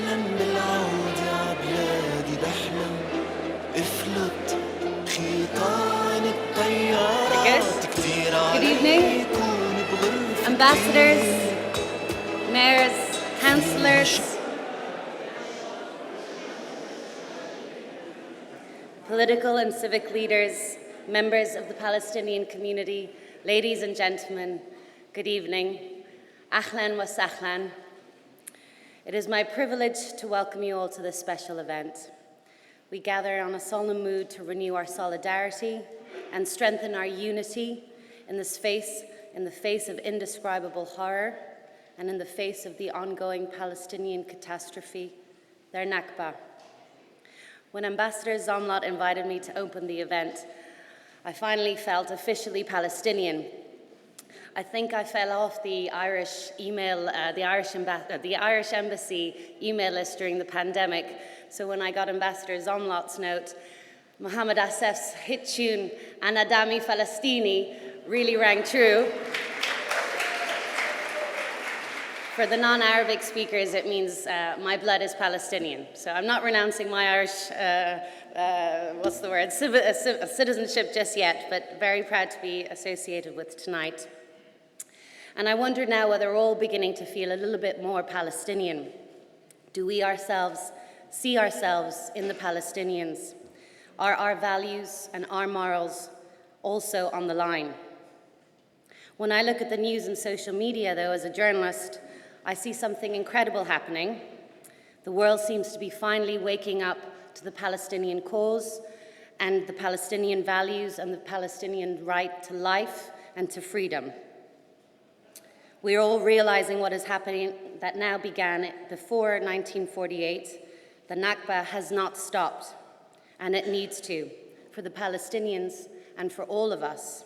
بحلم بالعودة عبلادي بحلم افلت خيطان الطيارات كتير عليكون بغرفتي. Ambassadors, mayors, councillors, political and civic leaders, members of the Palestinian community, ladies and gentlemen, good evening. Ahlan wa sahlan. It is my privilege to welcome you all to this special event. We gather on a solemn mood to renew our solidarity and strengthen our unity in the face of indescribable horror and in the face of the ongoing Palestinian catastrophe, their Nakba. When Ambassador Zomlot invited me to open the event, I finally felt officially Palestinian. I think I fell off the Irish embassy email list during the pandemic. So when I got Ambassador Zomlot's note, Mohammed Assef's hit tune, Ana Dami Falastini, really rang true. For the non-Arabic speakers, it means my blood is Palestinian. So I'm not renouncing my Irish, citizenship just yet, but very proud to be associated with tonight. And I wonder now whether we're all beginning to feel a little bit more Palestinian. Do we ourselves see ourselves in the Palestinians? Are our values and our morals also on the line? When I look at the news and social media, though, as a journalist, I see something incredible happening. The world seems to be finally waking up to the Palestinian cause and the Palestinian values and the Palestinian right to life and to freedom. We're all realizing what is happening that now began before 1948. The Nakba has not stopped, and it needs to, for the Palestinians and for all of us.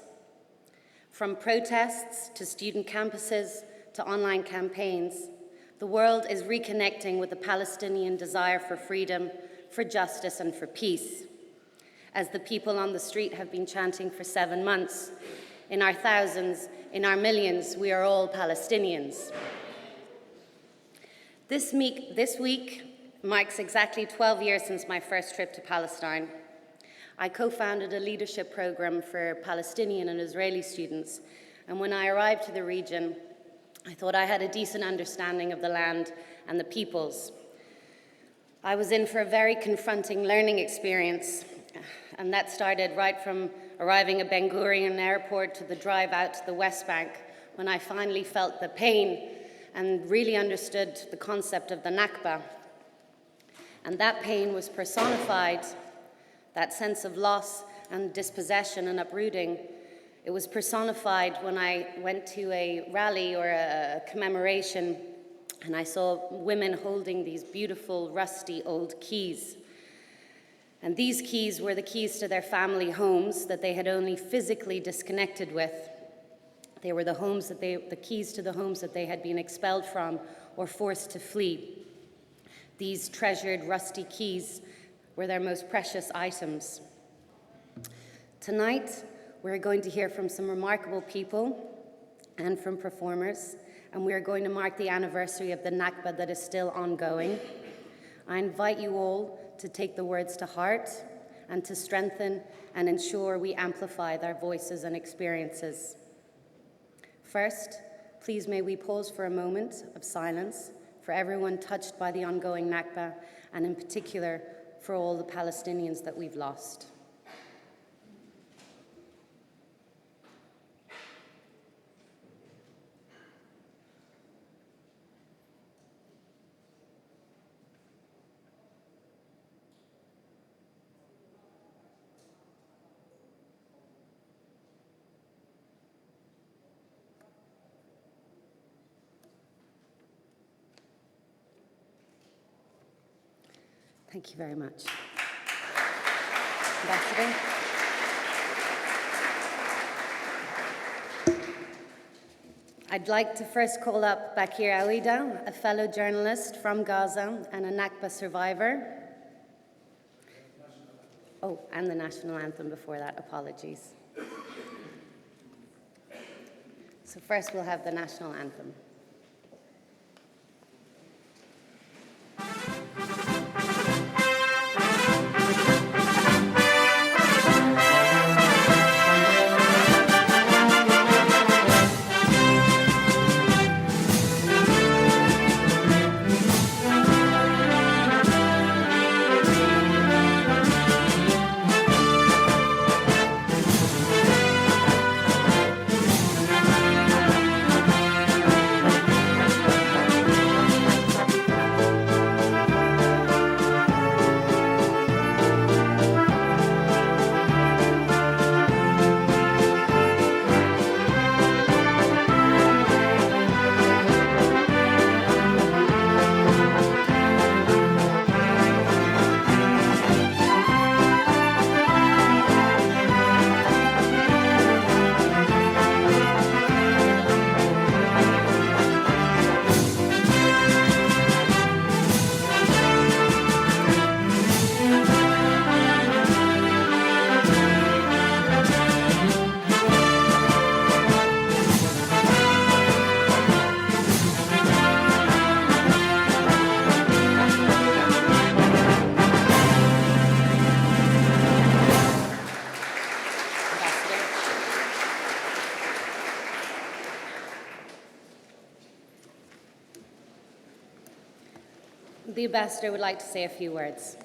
From protests to student campuses to online campaigns, the world is reconnecting with the Palestinian desire for freedom, for justice, and for peace. As the people on the street have been chanting for 7 months, in our thousands, in our millions, we are all Palestinians. This week marks exactly 12 years since my first trip to Palestine. I co-founded a leadership program for Palestinian and Israeli students, and when I arrived to the region, I thought I had a decent understanding of the land and the peoples. I was in for a very confronting learning experience, and that started right from arriving at Ben Gurion Airport to the drive out to the West Bank, when I finally felt the pain and really understood the concept of the Nakba. And that pain was personified, that sense of loss and dispossession and uprooting. It was personified when I went to a rally or a commemoration and I saw women holding these beautiful, rusty old keys. And these keys were the keys to their family homes that they had only physically disconnected with. They were the keys to the homes that they had been expelled from or forced to flee. These treasured, rusty keys were their most precious items. Tonight, we're going to hear from some remarkable people and from performers, and we are going to mark the anniversary of the Nakba that is still ongoing. I invite you all to take the words to heart and to strengthen and ensure we amplify their voices and experiences. First, please may we pause for a moment of silence for everyone touched by the ongoing Nakba, and in particular for all the Palestinians that we've lost. Thank you very much. Ambassador. I'd like to first call up Bakir Awida, a fellow journalist from Gaza and a Nakba survivor. Oh, and the national anthem before that, apologies. So first we'll have the national anthem. The ambassador would like to say a few words.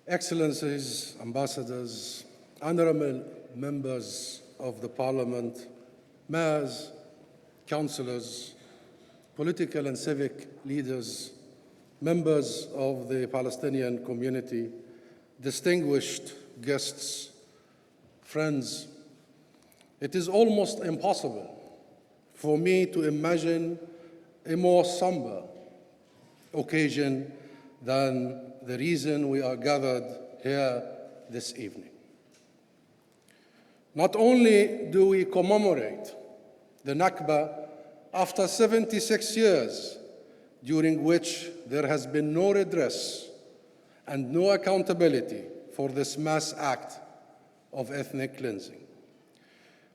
Excellencies, ambassadors, honorable members of the Parliament, mayors, councillors, political and civic leaders, members of the Palestinian community, distinguished guests, friends, it is almost impossible for me to imagine a more somber occasion than the reason we are gathered here this evening. Not only do we commemorate the Nakba after 76 years, during which there has been no redress and no accountability for this mass act of ethnic cleansing.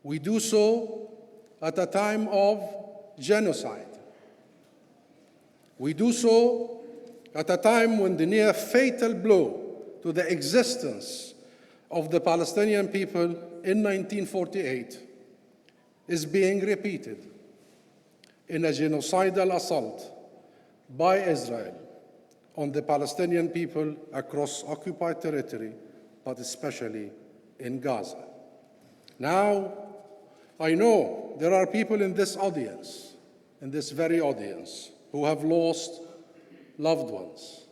We do so at a time of genocide. We do so at a time when the near fatal blow to the existence of the Palestinian people in 1948 is being repeated in a genocidal assault by Israel on the Palestinian people across occupied territory, but especially in Gaza. Now, I know there are people in this audience, in this very audience, who have lost loved ones,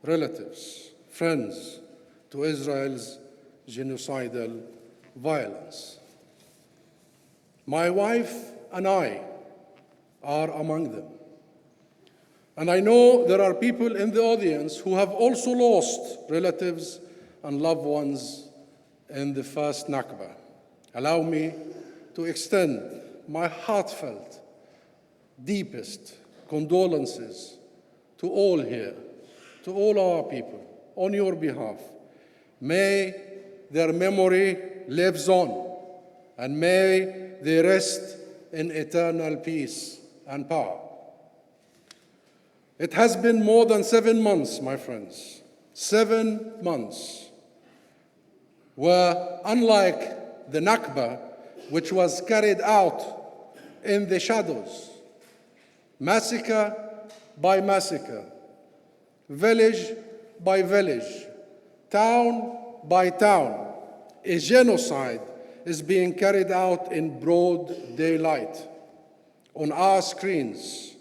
relatives, friends to Israel's genocidal violence. My wife and I are among them. And I know there are people in the audience who have also lost relatives and loved ones in the first Nakba. Allow me to extend my heartfelt, deepest condolences to all here, to all our people, on your behalf. May their memory lives on, and may they rest in eternal peace and power. It has been more than 7 months, my friends, 7 months, where unlike the Nakba, which was carried out in the shadows, massacre by massacre, village by village, town by town, a genocide is being carried out in broad daylight on our screens,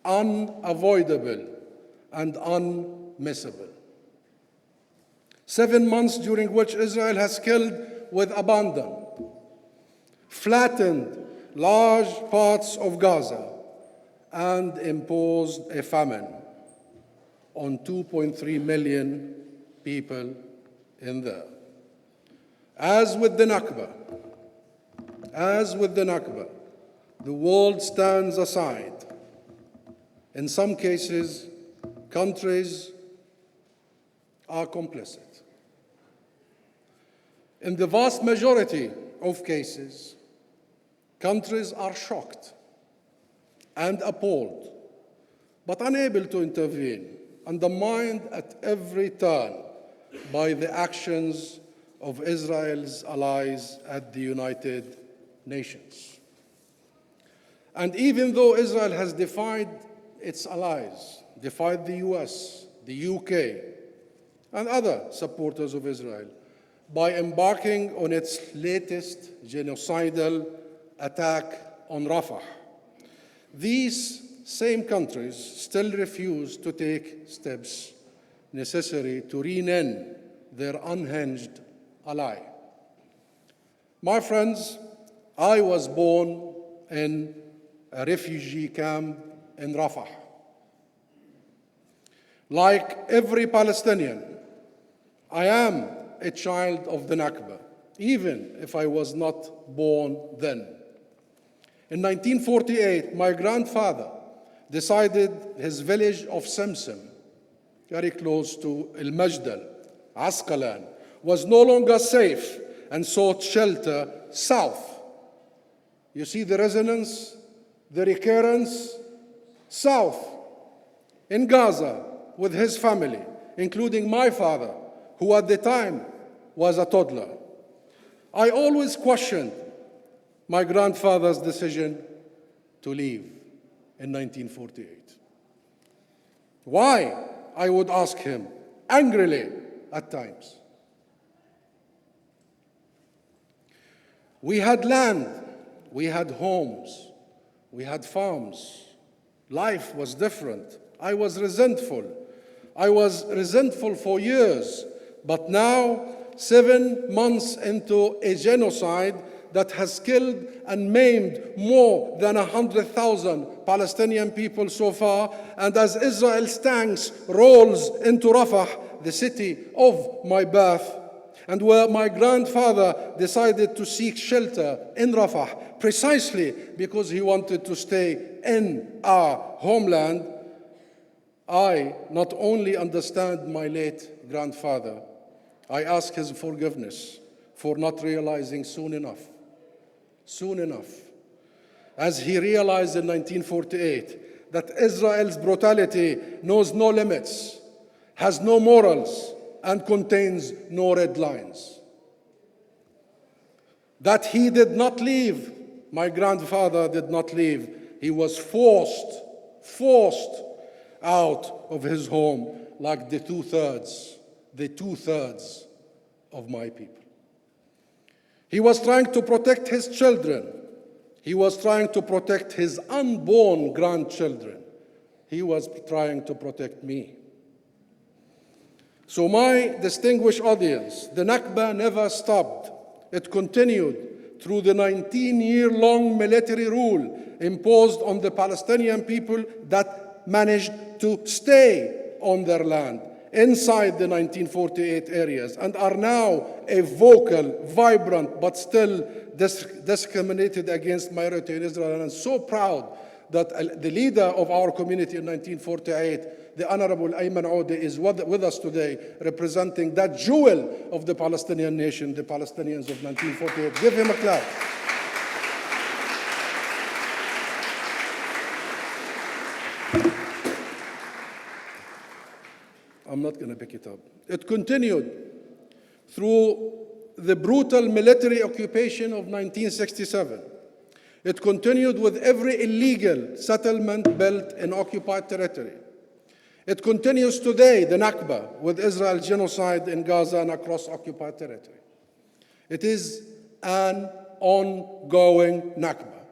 unavoidable and unmissable. 7 months during which Israel has killed with abandon, flattened large parts of Gaza, and imposed a famine on 2.3 million people in there. As with the Nakba, the world stands aside. In some cases, countries are complicit. In the vast majority of cases, countries are shocked and appalled, but unable to intervene, undermined at every turn by the actions of Israel's allies at the United Nations. And even though Israel has defied its allies, defied the US, the UK, and other supporters of Israel by embarking on its latest genocidal attack on Rafah, these same countries still refuse to take steps necessary to rein in their unhinged ally. My friends, I was born in a refugee camp in Rafah. Like every Palestinian, I am a child of the Nakba, even if I was not born then. In 1948, my grandfather decided his village of Simsim, very close to El-Majdal, Asqalan, was no longer safe and sought shelter south You see the resonance, the recurrence. South, in Gaza, with his family, including my father, who at the time was a toddler. I always questioned my grandfather's decision to leave in 1948. Why? I would ask him, angrily at times. We had land, we had homes, we had farms. Life was different. I was resentful. I was resentful for years, but now, 7 months into a genocide that has killed and maimed more than 100,000 Palestinian people so far, and as Israel's tanks rolls into Rafah, the city of my birth, and where my grandfather decided to seek shelter in Rafah precisely because he wanted to stay in our homeland, I not only understand my late grandfather, I ask his forgiveness for not realizing soon enough, as he realized in 1948 that Israel's brutality knows no limits, has no morals, and contains no red lines. That he did not leave, my grandfather did not leave. He was forced out of his home like the two-thirds of my people. He was trying to protect his children. He was trying to protect his unborn grandchildren. He was trying to protect me. So my distinguished audience, the Nakba never stopped. It continued through the 19-year-long military rule imposed on the Palestinian people that managed to stay on their land inside the 1948 areas and are now a vocal, vibrant, but still discriminated against minority in Israel. And I'm so proud that the leader of our community in 1948, the Honorable Ayman Ode, is with us today, representing that jewel of the Palestinian nation, the Palestinians of 1948. Give him a clap. I'm not going to pick it up. It continued through the brutal military occupation of 1967. It continued with every illegal settlement built in occupied territory. It continues today, the Nakba, with Israel's genocide in Gaza and across occupied territory. It is an ongoing Nakba.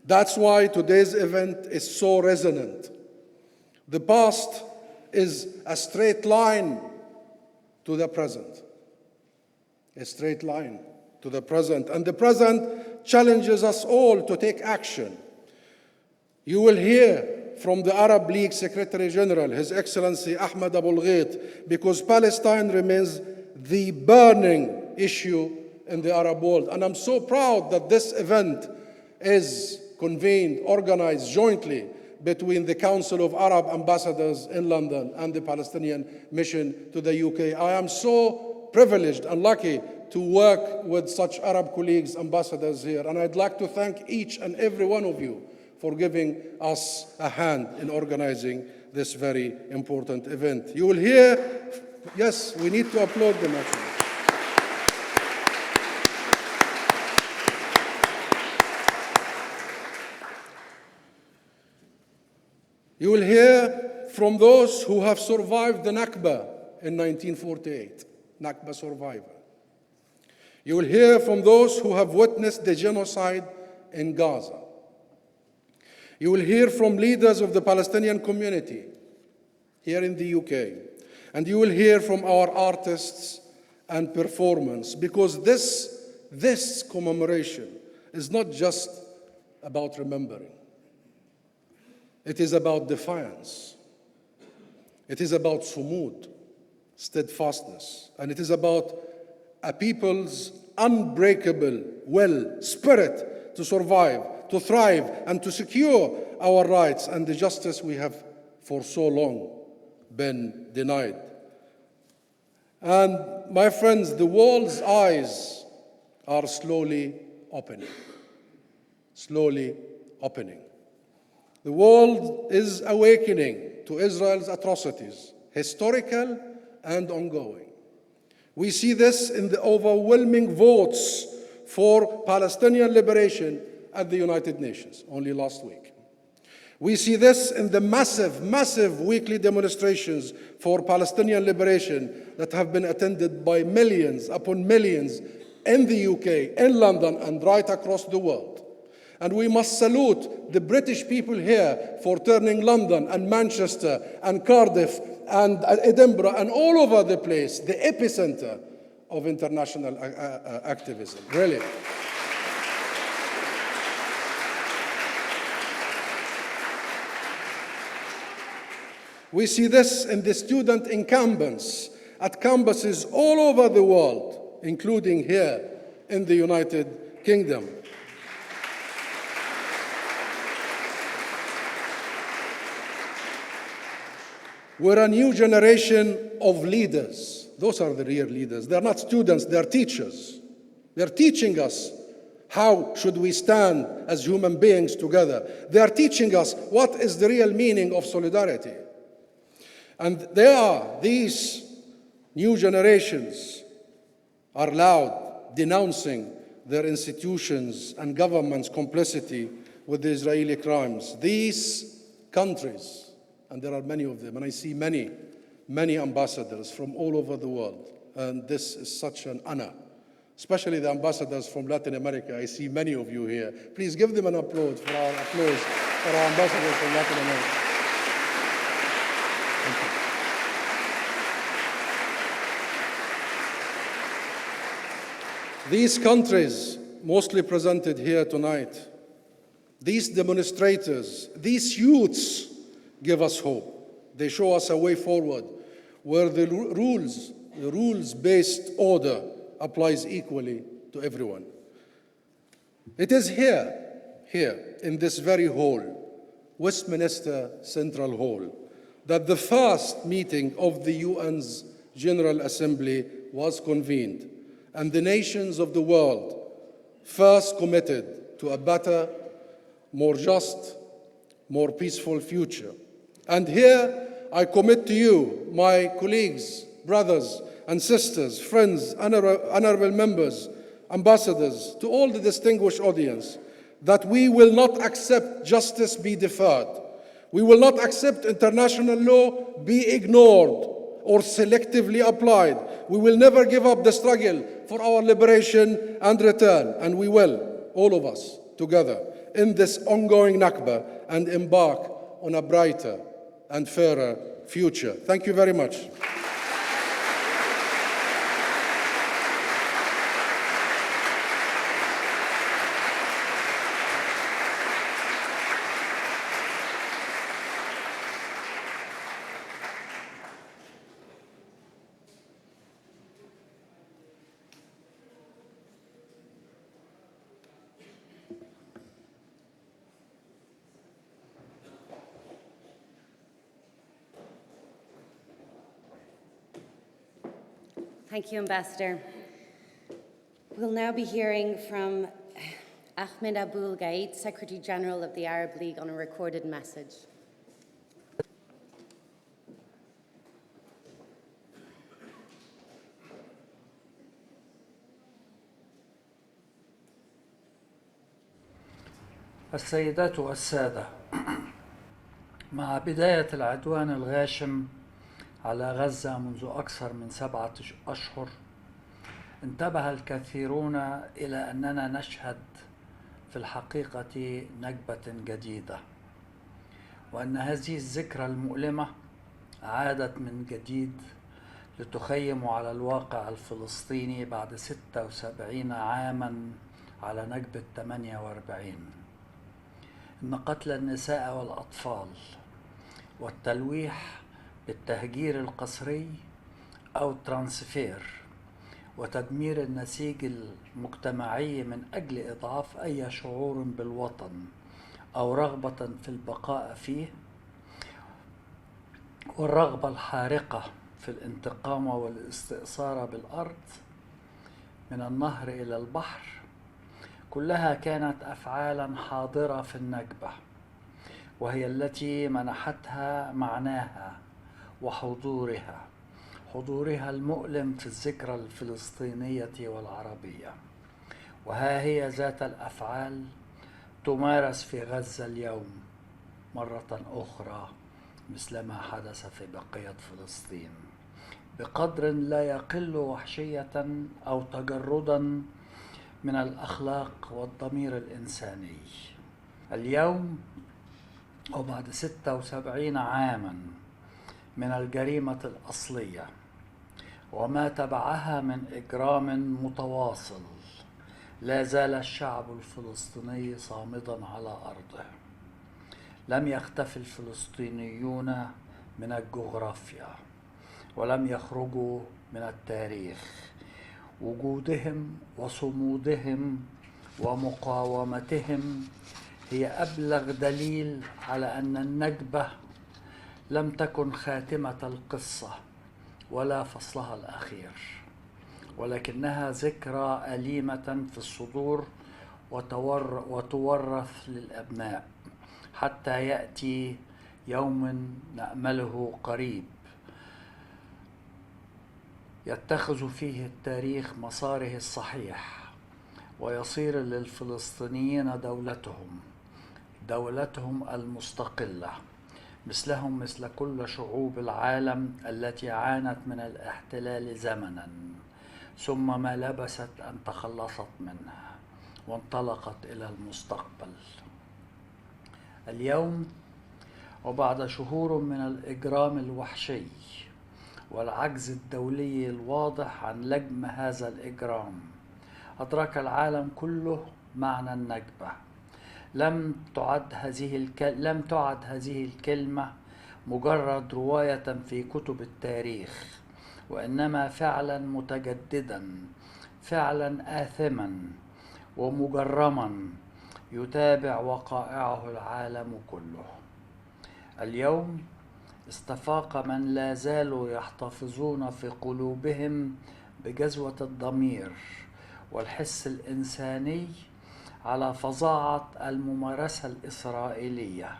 That's why today's event is so resonant. The past is a straight line to the present. A straight line to the present. And the present challenges us all to take action. You will hear from the Arab League Secretary General, His Excellency Ahmed Abul Ghait, because Palestine remains the burning issue in the Arab world. And I'm so proud that this event is convened, organized jointly between the Council of Arab Ambassadors in London and the Palestinian Mission to the UK. I am so privileged and lucky to work with such Arab colleagues, ambassadors here. And I'd like to thank each and every one of you for giving us a hand in organizing this very important event. You will hear, yes, we need to applaud them actually. You will hear from those who have survived the Nakba in 1948, Nakba survivor. You will hear from those who have witnessed the genocide in Gaza. You will hear from leaders of the Palestinian community here in the UK. And you will hear from our artists and performers, because this commemoration is not just about remembering. It is about defiance. It is about sumud, steadfastness. And it is about a people's unbreakable will, spirit to survive, to thrive, and to secure our rights and the justice we have for so long been denied. And my friends, the world's eyes are slowly opening. slowly opening. The world is awakening to Israel's atrocities, historical and ongoing. We see this in the overwhelming votes for Palestinian liberation at the United Nations only last week. We see this in the massive weekly demonstrations for Palestinian liberation that have been attended by millions upon millions in the UK, in London, and right across the world. And we must salute the British people here for turning London and Manchester and Cardiff and Edinburgh and all over the place the epicenter of international activism, really. We see this in the student encampments at campuses all over the world, including here in the United Kingdom. We're a new generation of leaders. Those are the real leaders. They're not students, they're teachers. They're teaching us how should we stand as human beings together. They are teaching us what is the real meaning of solidarity. And these new generations are loud, denouncing their institutions and governments' complicity with the Israeli crimes. These countries, and there are many of them, and I see many ambassadors from all over the world, and this is such an honor, especially the ambassadors from Latin America. I see many of you here. Please give them an applause for our ambassadors from Latin America. Thank you. These countries, mostly presented here tonight, these demonstrators, these youths give us hope. They show us a way forward where the rules-based order applies equally to everyone. It is here in this very hall, Westminster Central Hall, that the first meeting of the UN's General Assembly was convened, and the nations of the world first committed to a better, more just, more peaceful future. And here I commit to you, my colleagues, brothers and sisters, friends, honorable members, ambassadors, to all the distinguished audience, that we will not accept justice be deferred. We will not accept international law be ignored or selectively applied. We will never give up the struggle for our liberation and return, and we will, all of us, together, in this ongoing Nakba, and embark on a brighter and fairer future. Thank you very much. Thank you, Ambassador. We'll now be hearing from Ahmed Aboul Gait, Secretary General of the Arab League, on a recorded message. السيدات والسادة، مع بداية العدوان الغاشم على غزة منذ أكثر من 7 أشهر، انتبه الكثيرون إلى أننا نشهد في الحقيقة نكبة جديدة، وأن هذه الذكرى المؤلمة عادت من جديد لتخيم على الواقع الفلسطيني بعد 76 عاما على نكبة 48. إن قتل النساء والأطفال والتلويح بالتهجير القسري أو الترانسفير وتدمير النسيج المجتمعي من أجل إضعاف أي شعور بالوطن أو رغبة في البقاء فيه، والرغبة الحارقة في الانتقام والاستئثار بالأرض من النهر إلى البحر، كلها كانت أفعالا حاضرة في النكبة، وهي التي منحتها معناها وحضورها، حضورها المؤلم في الذكرى الفلسطينية والعربية. وها هي ذات الأفعال تمارس في غزة اليوم مرة أخرى، مثلما حدث في بقية فلسطين، بقدر لا يقل وحشية أو تجردا من الأخلاق والضمير الإنساني. اليوم وبعد 76 عاما من الجريمة الأصلية وما تبعها من إجرام متواصل، لا زال الشعب الفلسطيني صامدا على أرضه. لم يختفي الفلسطينيون من الجغرافيا ولم يخرجوا من التاريخ. وجودهم وصمودهم ومقاومتهم هي أبلغ دليل على أن النكبة لم تكن خاتمة القصة ولا فصلها الأخير، ولكنها ذكرى أليمة في الصدور وتورث للأبناء حتى يأتي يوم نأمله قريب يتخذ فيه التاريخ مساره الصحيح، ويصير للفلسطينيين دولتهم المستقلة، مثلهم مثل كل شعوب العالم التي عانت من الاحتلال زمنا، ثم ما لبثت أن تخلصت منها وانطلقت إلى المستقبل. اليوم وبعد شهور من الإجرام الوحشي والعجز الدولي الواضح عن لجم هذا الإجرام، أدرك العالم كله معنى النكبة. لم تعد هذه الكلمة مجرد رواية في كتب التاريخ، وإنما فعلا متجددا، فعلا آثما ومجرما يتابع وقائعه العالم كله. اليوم استفاق من لا زالوا يحتفظون في قلوبهم بجذوة الضمير والحس الإنساني على فظاعة الممارسة الإسرائيلية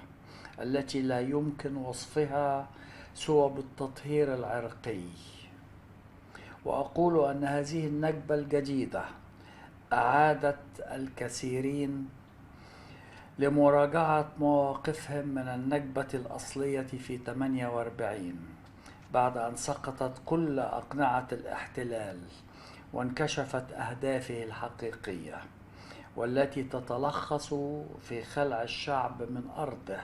التي لا يمكن وصفها سوى بالتطهير العرقي. وأقول أن هذه النكبة الجديدة أعادت الكثيرين لمراجعة مواقفهم من النكبة الأصلية في 48 بعد أن سقطت كل أقنعة الاحتلال وانكشفت أهدافه الحقيقية، والتي تتلخص في خلع الشعب من أرضه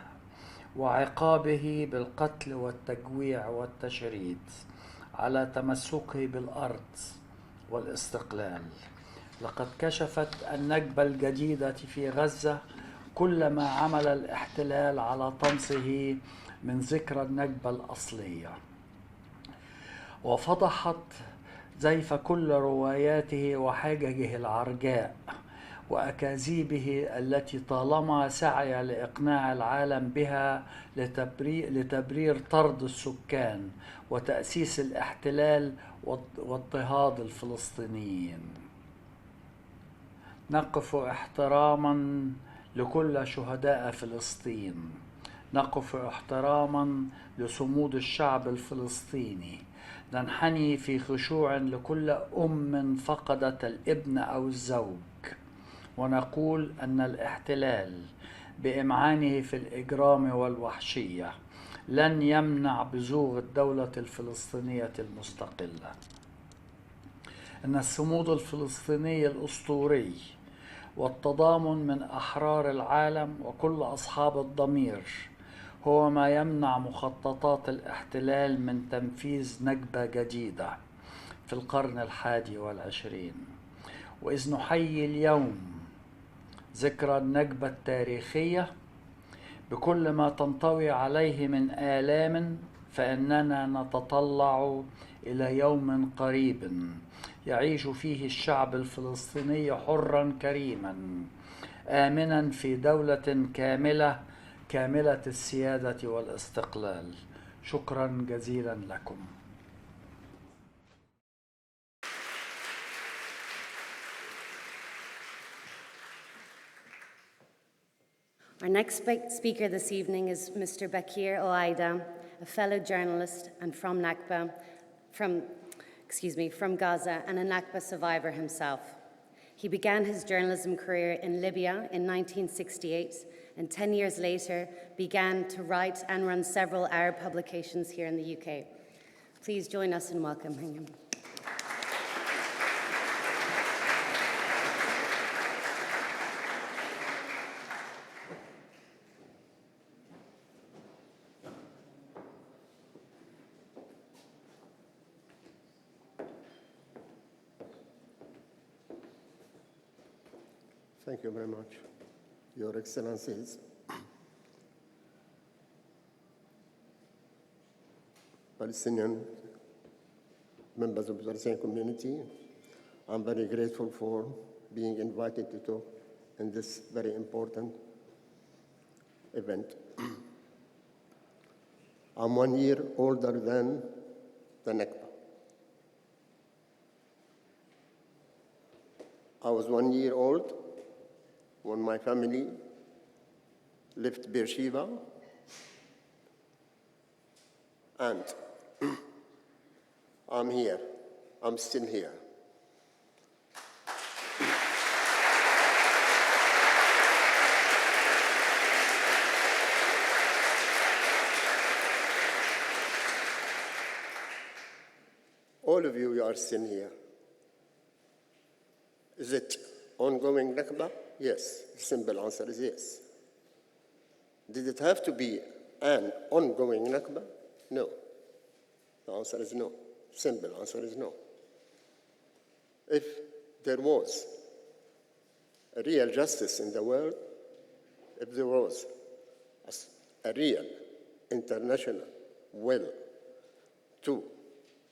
وعقابه بالقتل والتجويع والتشريد على تمسكه بالأرض والاستقلال. لقد كشفت النكبة الجديدة في غزة كل ما عمل الاحتلال على طمسه من ذكرى النكبة الأصلية، وفضحت زيف كل رواياته وحججه العرجاء وأكاذيبه التي طالما سعي لإقناع العالم بها لتبرير طرد السكان وتأسيس الاحتلال واضطهاد الفلسطينيين. نقف احتراما لكل شهداء فلسطين، نقف احتراما لصمود الشعب الفلسطيني، ننحني في خشوع لكل أم فقدت الابن أو الزوج، ونقول أن الاحتلال بإمعانه في الإجرام والوحشية لن يمنع بزوغ الدولة الفلسطينية المستقلة. أن الصمود الفلسطيني الأسطوري والتضامن من أحرار العالم وكل أصحاب الضمير هو ما يمنع مخططات الاحتلال من تنفيذ نكبة جديدة في القرن 21. وإذ نحيي اليوم ذكرى النكبة التاريخية بكل ما تنطوي عليه من آلام، فإننا نتطلع إلى يوم قريب يعيش فيه الشعب الفلسطيني حرا كريما آمنا في دولة كاملة السيادة والاستقلال. شكرا جزيلا لكم. Our next speaker this evening is Mr. Bakir Oaida, a fellow journalist and from Nakba, from Gaza, and a Nakba survivor himself. He began his journalism career in Libya in 1968, and 10 years later began to write and run several Arab publications here in the UK. Please join us in welcoming him. Thank you very much, Your Excellencies. Palestinian members of the Palestinian community, I'm very grateful for being invited to talk in this very important event. I'm 1 year older than the Nakba. I was 1 year old when my family left Beersheba, and I'm here. I'm still here. All of you are still here. Is it ongoing Nakba? Yes. The simple answer is yes. Did it have to be an ongoing Nakba? No. The answer is no. Simple answer is no. If there was a real justice in the world, if there was a real international will to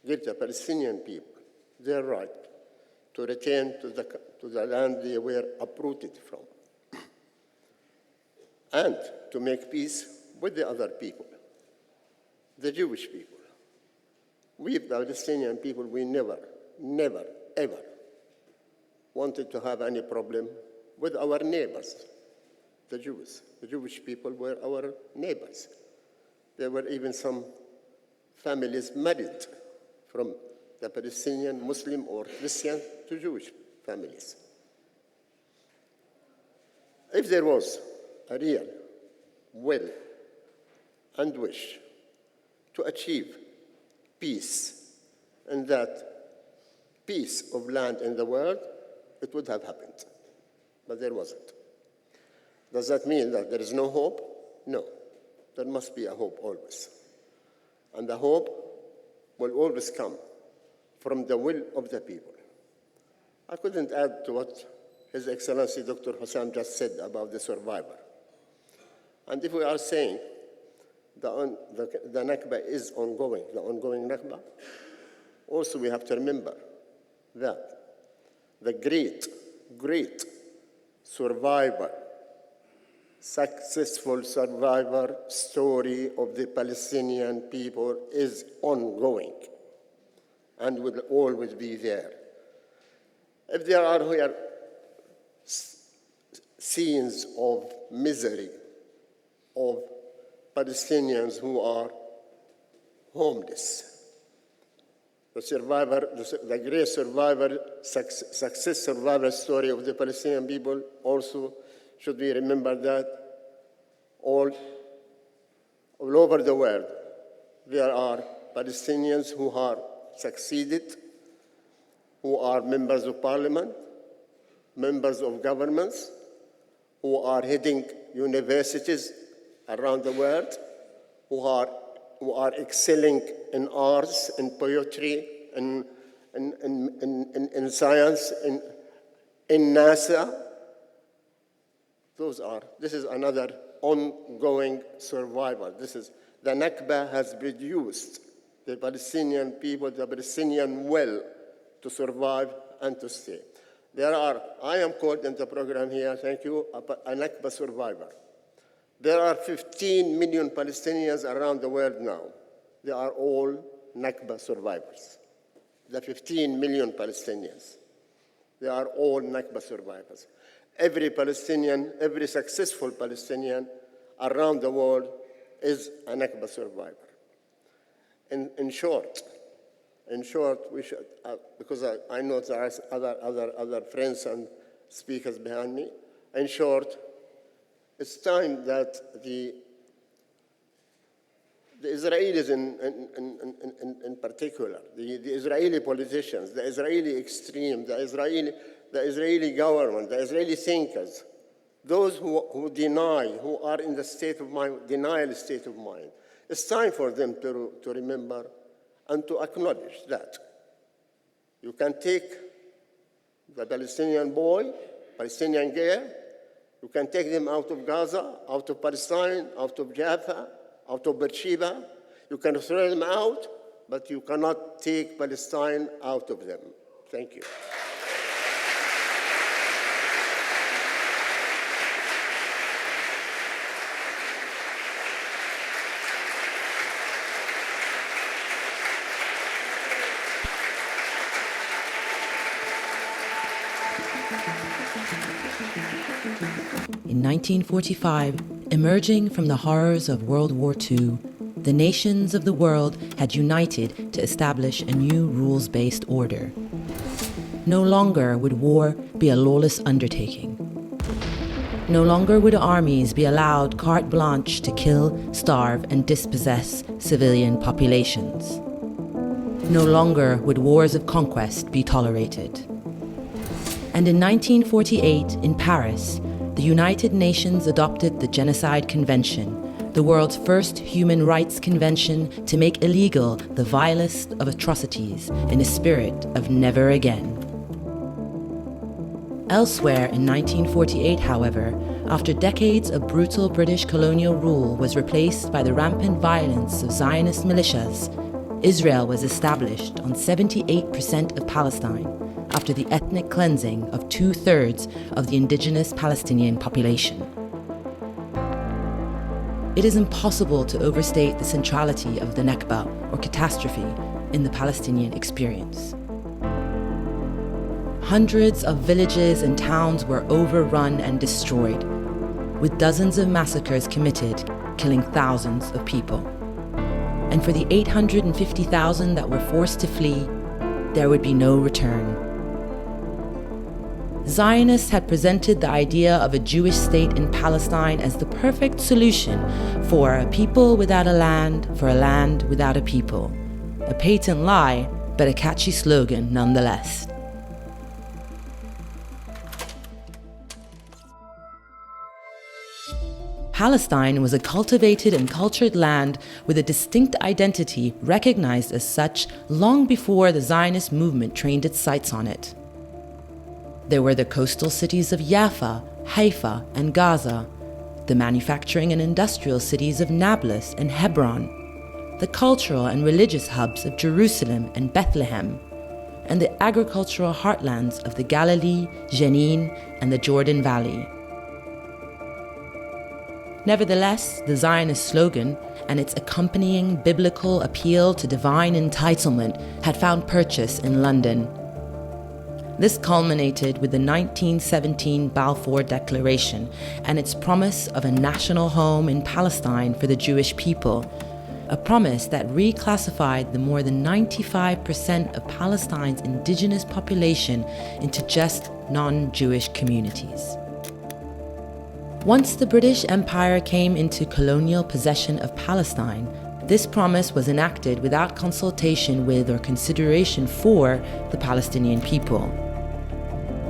give the Palestinian people their right to return to the land they were uprooted from, and to make peace with the other people, the Jewish people. We, the Palestinian people, we never, ever wanted to have any problem with our neighbors, the Jews. The Jewish people were our neighbors. There were even some families married from the Palestinian, Muslim or Christian to Jewish families. If there was a real will and wish to achieve peace, and that piece of land in the world, it would have happened. But there wasn't. Does that mean that there is no hope? No. There must be a hope always. And the hope will always come from the will of the people. I couldn't add to what His Excellency Dr. Hussam just said about the survivor. And if we are saying the Nakba is ongoing, the ongoing Nakba, also we have to remember that the great survivor, successful survivor story of the Palestinian people is ongoing and will always be there. If there are here scenes of misery, of Palestinians who are homeless, the great survivor, success survivor story of the Palestinian people also should be remembered that all over the world there are Palestinians who are succeeded, who are members of parliament, members of governments, who are heading universities around the world, who are excelling in arts, in poetry, in science, in NASA. This is another ongoing survival. The Nakba has produced the Palestinian people, the Palestinian will to survive and to stay. I am called in the program here, thank you, a Nakba survivor. There are 15 million Palestinians around the world now. They are all Nakba survivors. The 15 million Palestinians, they are all Nakba survivors. every Palestinian, every successful Palestinian around the world is a Nakba survivor. In short, we should, because I know there are other friends and speakers behind me. In short, it's time that the Israelis in particular, the Israeli politicians, the Israeli extreme, the Israeli government, the Israeli thinkers, those who deny, who are in the state of mind, denial state of mind, it's time for them to remember and to acknowledge that you can take the Palestinian boy, Palestinian girl, you can take them out of Gaza, out of Palestine, out of Jaffa, out of Beersheba. You can throw them out, but you cannot take Palestine out of them. Thank you. In 1945, emerging from the horrors of World War II, the nations of the world had united to establish a new rules-based order. No longer would war be a lawless undertaking. No longer would armies be allowed carte blanche to kill, starve, and dispossess civilian populations. No longer would wars of conquest be tolerated. And in 1948, in Paris, the United Nations adopted the Genocide Convention, the world's first human rights convention to make illegal the vilest of atrocities in a spirit of never again. Elsewhere in 1948, however, after decades of brutal British colonial rule was replaced by the rampant violence of Zionist militias, Israel was established on 78% of Palestine, after the ethnic cleansing of 2/3 of the indigenous Palestinian population. It is impossible to overstate the centrality of the Nakba, or catastrophe, in the Palestinian experience. Hundreds of villages and towns were overrun and destroyed, with dozens of massacres committed, killing thousands of people. And for the 850,000 that were forced to flee, there would be no return. Zionists had presented the idea of a Jewish state in Palestine as the perfect solution for a people without a land, for a land without a people. A patent lie, but a catchy slogan nonetheless. Palestine was a cultivated and cultured land with a distinct identity recognized as such long before the Zionist movement trained its sights on it. There were the coastal cities of Jaffa, Haifa, and Gaza, the manufacturing and industrial cities of Nablus and Hebron, the cultural and religious hubs of Jerusalem and Bethlehem, and the agricultural heartlands of the Galilee, Jenin, and the Jordan Valley. Nevertheless, the Zionist slogan and its accompanying biblical appeal to divine entitlement had found purchase in London. This culminated with the 1917 Balfour Declaration and its promise of a national home in Palestine for the Jewish people, a promise that reclassified the more than 95% of Palestine's indigenous population into just non-Jewish communities. Once the British Empire came into colonial possession of Palestine, this promise was enacted without consultation with or consideration for the Palestinian people.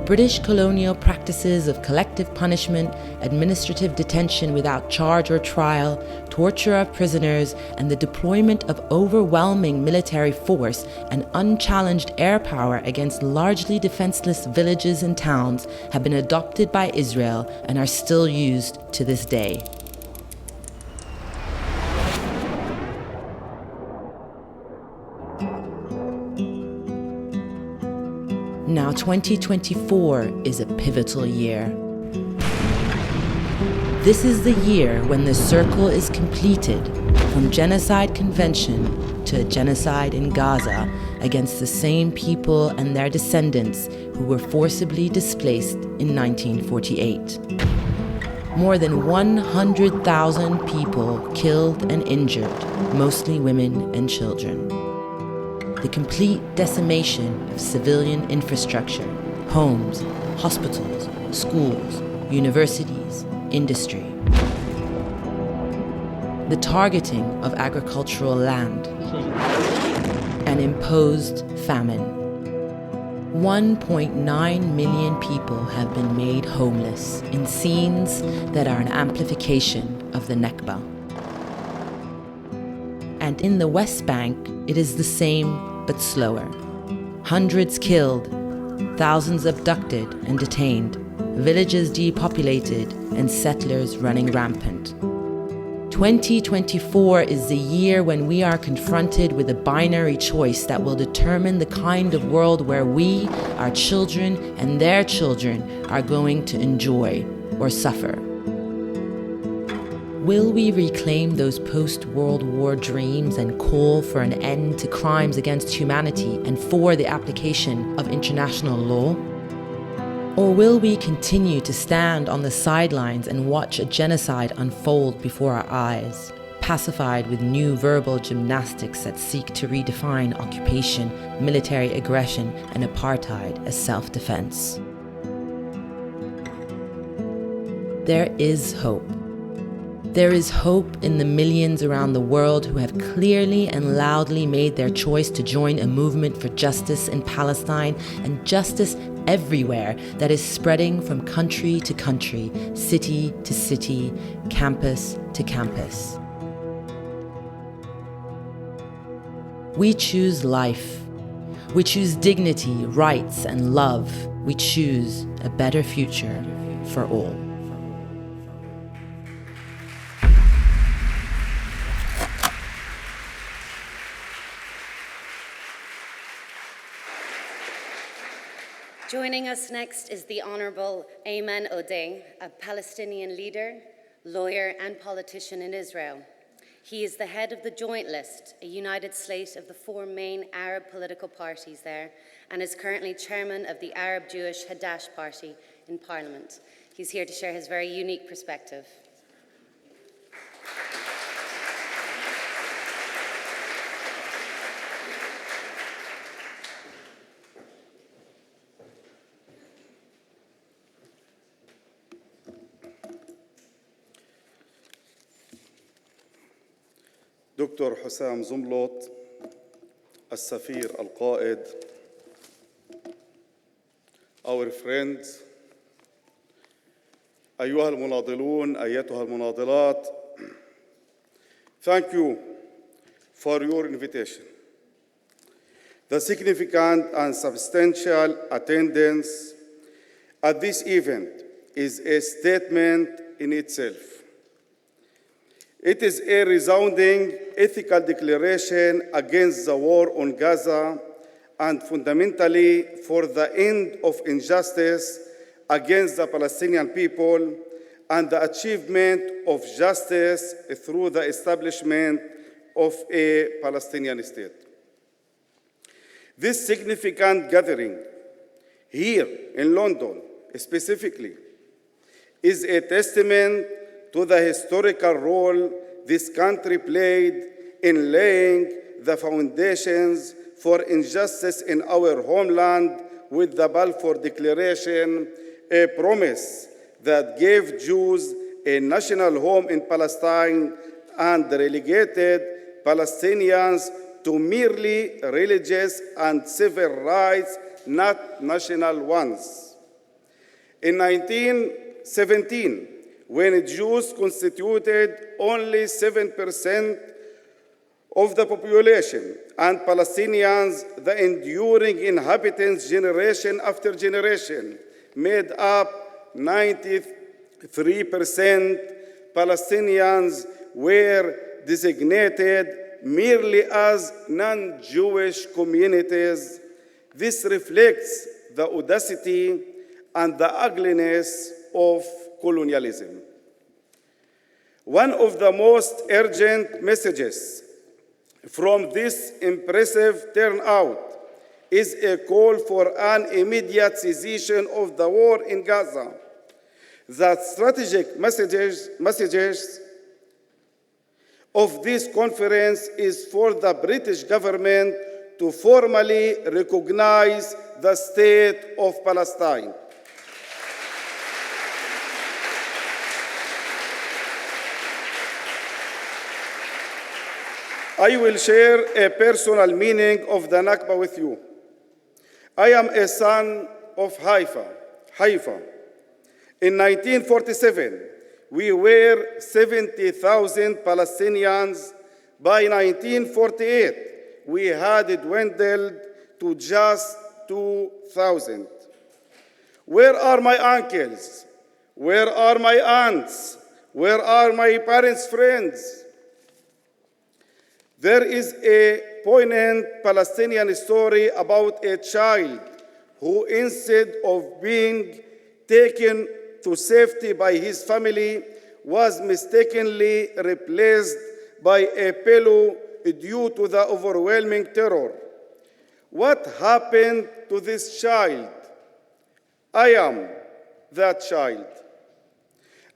British colonial practices of collective punishment, administrative detention without charge or trial, torture of prisoners, and the deployment of overwhelming military force and unchallenged air power against largely defenseless villages and towns have been adopted by Israel and are still used to this day. Now 2024 is a pivotal year. This is the year when the circle is completed from genocide convention to genocide in Gaza against the same people and their descendants who were forcibly displaced in 1948. More than 100,000 people killed and injured, mostly women and children. The complete decimation of civilian infrastructure, homes, hospitals, schools, universities, industry. The targeting of agricultural land. An imposed famine. 1.9 million people have been made homeless in scenes that are an amplification of the Nakba. And in the West Bank, it is the same but slower. Hundreds killed, thousands abducted and detained, villages depopulated, and settlers running rampant. 2024 is the year when we are confronted with a binary choice that will determine the kind of world where we, our children, and their children are going to enjoy or suffer. Will we reclaim those post-World War dreams and call for an end to crimes against humanity and for the application of international law? Or will we continue to stand on the sidelines and watch a genocide unfold before our eyes, pacified with new verbal gymnastics that seek to redefine occupation, military aggression, and apartheid as self-defense? There is hope. There is hope in the millions around the world who have clearly and loudly made their choice to join a movement for justice in Palestine and justice everywhere that is spreading from country to country, city to city, campus to campus. We choose life. We choose dignity, rights, and love. We choose a better future for all. Joining us next is the Honorable Ayman Odeh, a Palestinian leader, lawyer, and politician in Israel. He is the head of the Joint List, a united slate of the four main Arab political parties there, and is currently chairman of the Arab-Jewish Hadash Party in Parliament. He's here to share his very unique perspective. دكتور حسام زملط السفير القائد our friends أيها المناضلون أيتها المناضلات thank you for your invitation. The significant and substantial attendance at this event is a statement in itself. It is a resounding ethical declaration against the war on Gaza and fundamentally for the end of injustice against the Palestinian people and the achievement of justice through the establishment of a Palestinian state. This significant gathering here in London specifically is a testament to the historical role this country played in laying the foundations for injustice in our homeland with the Balfour Declaration, a promise that gave Jews a national home in Palestine and relegated Palestinians to merely religious and civil rights, not national ones. In 1917, when Jews constituted only 7% of the population, and Palestinians, the enduring inhabitants generation after generation, made up 93%, Palestinians were designated merely as non-Jewish communities. This reflects the audacity and the ugliness of colonialism. One of the most urgent messages from this impressive turnout is a call for an immediate cessation of the war in Gaza. The strategic messages of this conference is for the British government to formally recognize the state of Palestine. I will share a personal meaning of the Nakba with you. I am a son of Haifa. In 1947, we were 70,000 Palestinians. By 1948, we had dwindled to just 2,000. Where are my uncles? Where are my aunts? Where are my parents' friends? There is a poignant Palestinian story about a child who, instead of being taken to safety by his family, was mistakenly replaced by a pillow due to the overwhelming terror. What happened to this child? I am that child.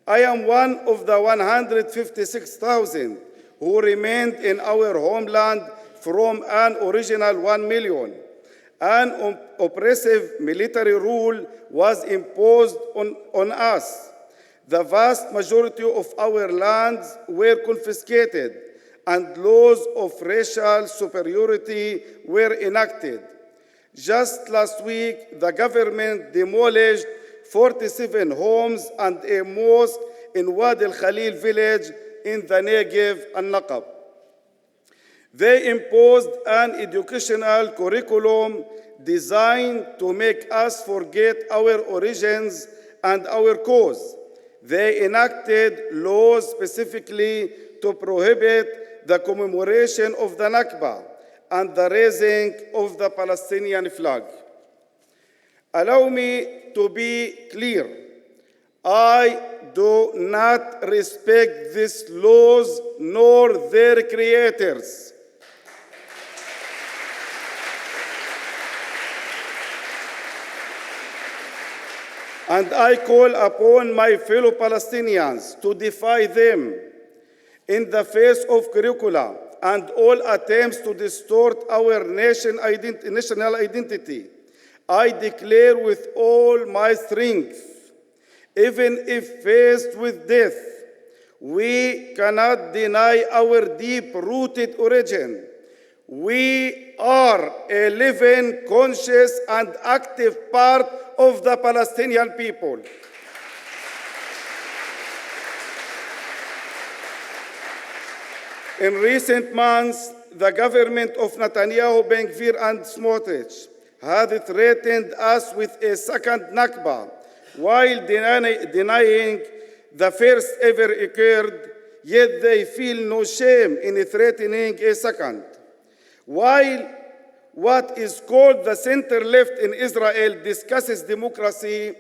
I am one of the 156,000 who remained in our homeland from an original 1 million. An oppressive military rule was imposed on us. The vast majority of our lands were confiscated, and laws of racial superiority were enacted. Just last week, the government demolished 47 homes and a mosque in Wadi al-Khalil village in the Negev and Nakba. They imposed an educational curriculum designed to make us forget our origins and our cause. They enacted laws specifically to prohibit the commemoration of the Nakba and the raising of the Palestinian flag. Allow me to be clear. I do not respect these laws nor their creators. And I call upon my fellow Palestinians to defy them. In the face of curricula and all attempts to distort our national identity, I declare with all my strength, even if faced with death, we cannot deny our deep-rooted origin. We are a living, conscious, and active part of the Palestinian people. In recent months, the government of Netanyahu, Ben-Gvir, and Smotrich had threatened us with a second Nakba, while denying the first ever occurred, yet they feel no shame in threatening a second. While what is called the center-left in Israel discusses democracy,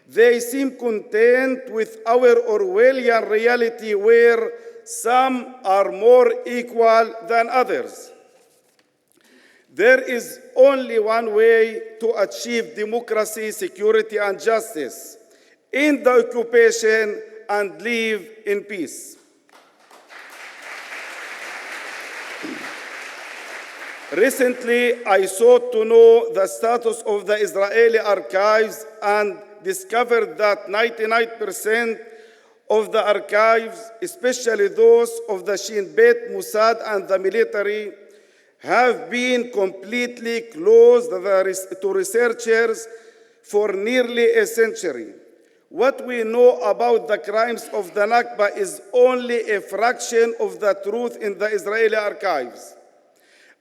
they seem content with our Orwellian reality where some are more equal than others. There is only one way to achieve democracy, security, and justice: end the occupation and live in peace. Recently, I sought to know the status of the Israeli archives and discovered that 99% of the archives, especially those of the Shin Bet, Mossad, and the military, have been completely closed to researchers for nearly a century. What we know about the crimes of the Nakba is only a fraction of the truth in the Israeli archives.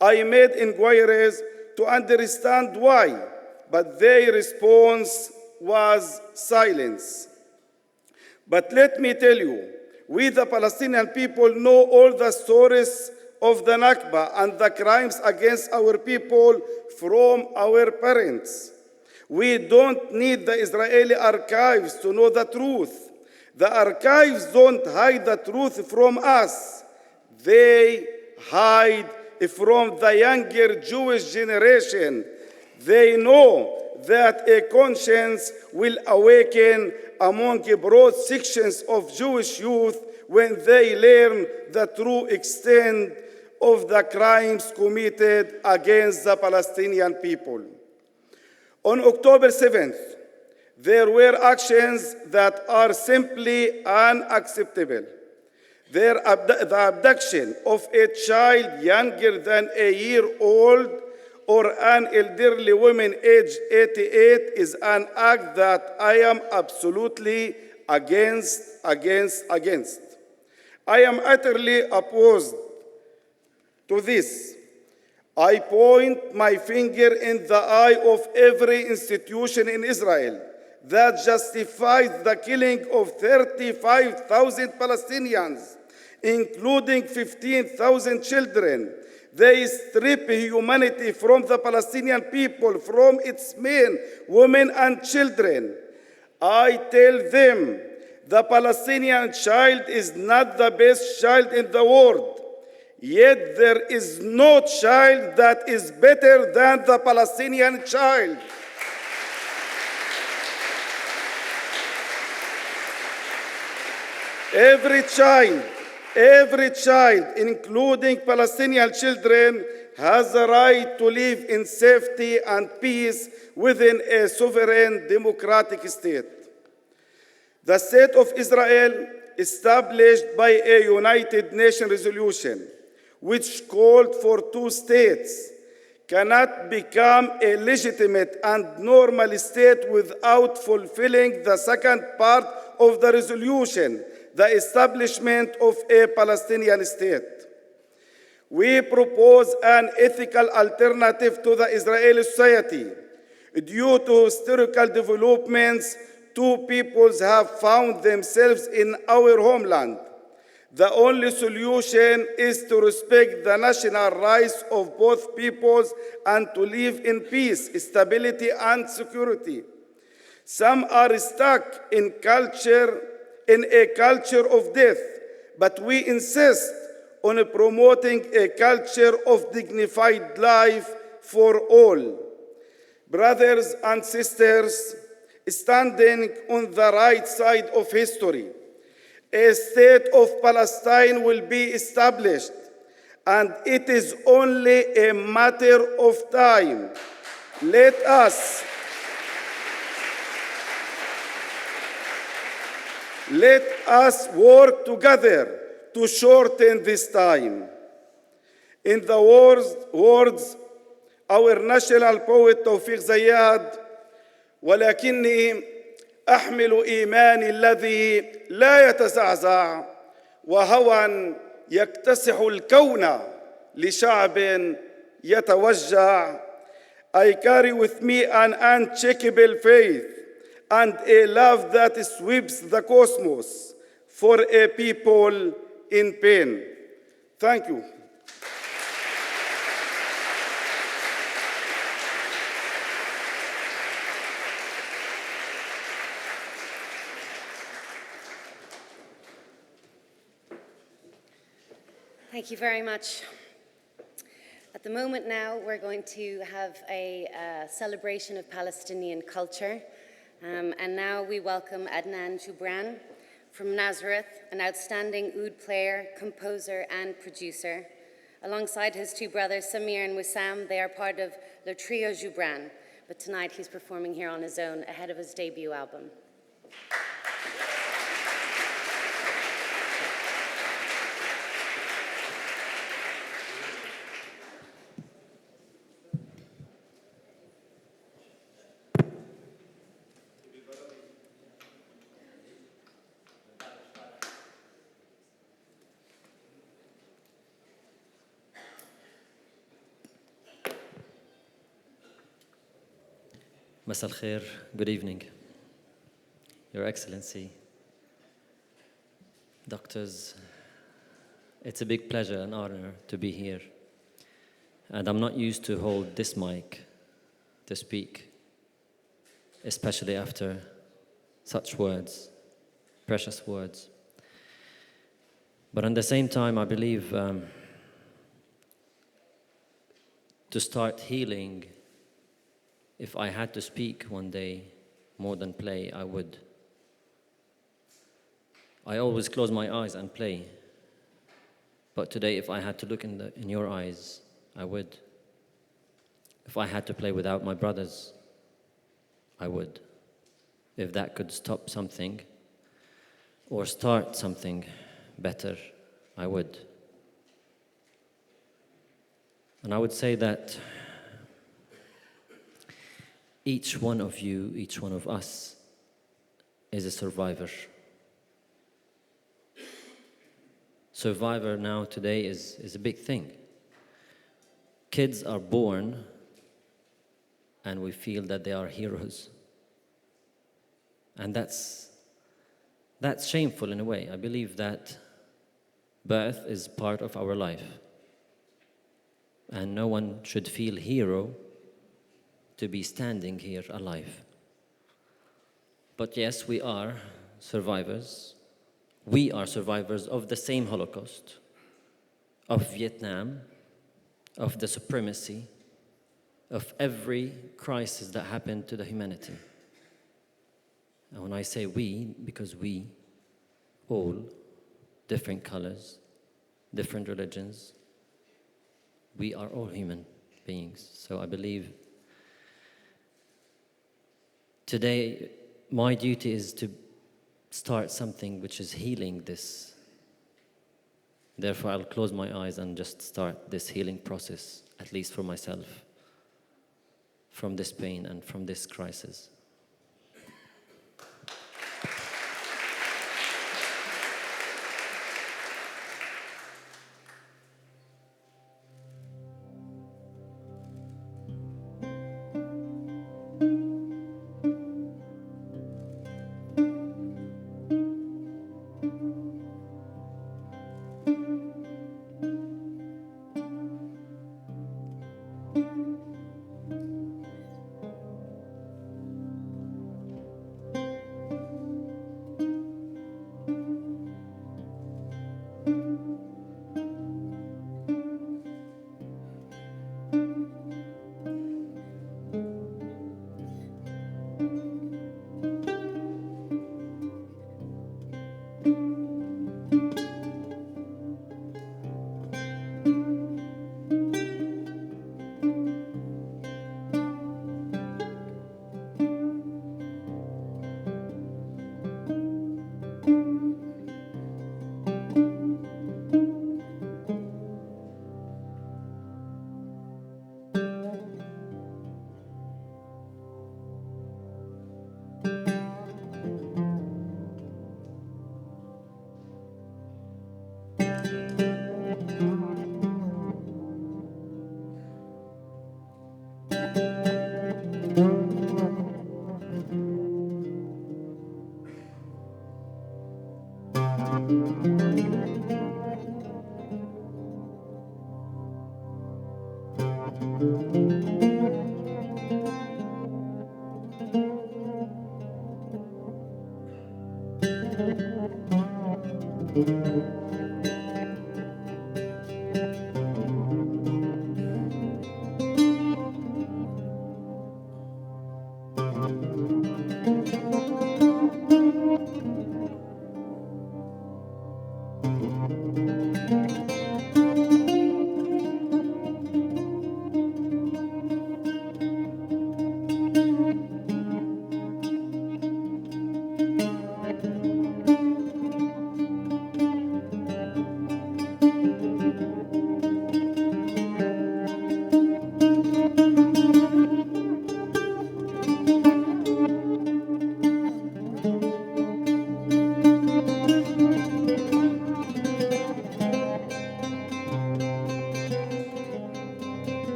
I made inquiries to understand why, but their response was silence. But let me tell you, we the Palestinian people know all the stories of the Nakba and the crimes against our people from our parents. We don't need the Israeli archives to know the truth. The archives don't hide the truth from us. They hide from the younger Jewish generation They know that a conscience will awaken among broad sections of Jewish youth when they learn the true extent of the crimes committed against the Palestinian people. On October 7th, there were actions that are simply unacceptable. The abduction of a child younger than a year old or an elderly woman aged 88 is an act that I am absolutely against. I am utterly opposed to this. I point my finger in the eye of every institution in Israel that justifies the killing of 35,000 Palestinians, including 15,000 children. They strip humanity from the Palestinian people, from its men, women, and children. I tell them the Palestinian child is not the best child in the world. Yet there is no child that is better than the Palestinian child. Every child, including Palestinian children, has the right to live in safety and peace within a sovereign democratic state. The State of Israel, established by a United Nations resolution, which called for two states, cannot become a legitimate and normal state without fulfilling the second part of the resolution, the establishment of a Palestinian state. We propose an ethical alternative to the Israeli society. Due to historical developments, two peoples have found themselves in our homeland. The only solution is to respect the national rights of both peoples and to live in peace, stability, and security. Some are stuck in a culture of death, but we insist on promoting a culture of dignified life for all. Brothers and sisters, standing on the right side of history, a state of Palestine will be established, and it is only a matter of time. Let us work together to shorten this time. In the words our national poet توفيق زياد, ولكني أحمل إيماني الذي لا يتزعزع وهوى يكتسح الكون لشعب يتوجع. I carry with me an unshakable faith and a love that sweeps the cosmos for a people in pain. Thank you. Thank you very much. At the moment now, we're going to have a celebration of Palestinian culture. And now we welcome Adnan Joubran from Nazareth, an outstanding oud player, composer, and producer. Alongside his two brothers, Samir and Wissam, they are part of Le Trio Joubran. But tonight he's performing here on his own ahead of his debut album. Masal khair, good evening. Your Excellency, doctors, it's a big pleasure and honor to be here. And I'm not used to hold this mic to speak, especially after such words, precious words. But at the same time, I believe to start healing If I had to speak one day more than play, I would. I always close my eyes and play. But today, if I had to look in your eyes, I would. If I had to play without my brothers, I would. If that could stop something or start something better, I would. And I would say that each one of you, each one of us, is a survivor. Survivor now today is a big thing. Kids are born and we feel that they are heroes. And that's shameful in a way. I believe that birth is part of our life. And no one should feel hero to be standing here alive. But yes, we are survivors. We are survivors of the same Holocaust, of Vietnam, of the supremacy, of every crisis that happened to the humanity. And when I say we, because we, all, different colors, different religions, we are all human beings. So I believe today my duty is to start something which is healing this. Therefore, I'll close my eyes and just start this healing process, at least for myself, from this pain and from this crisis.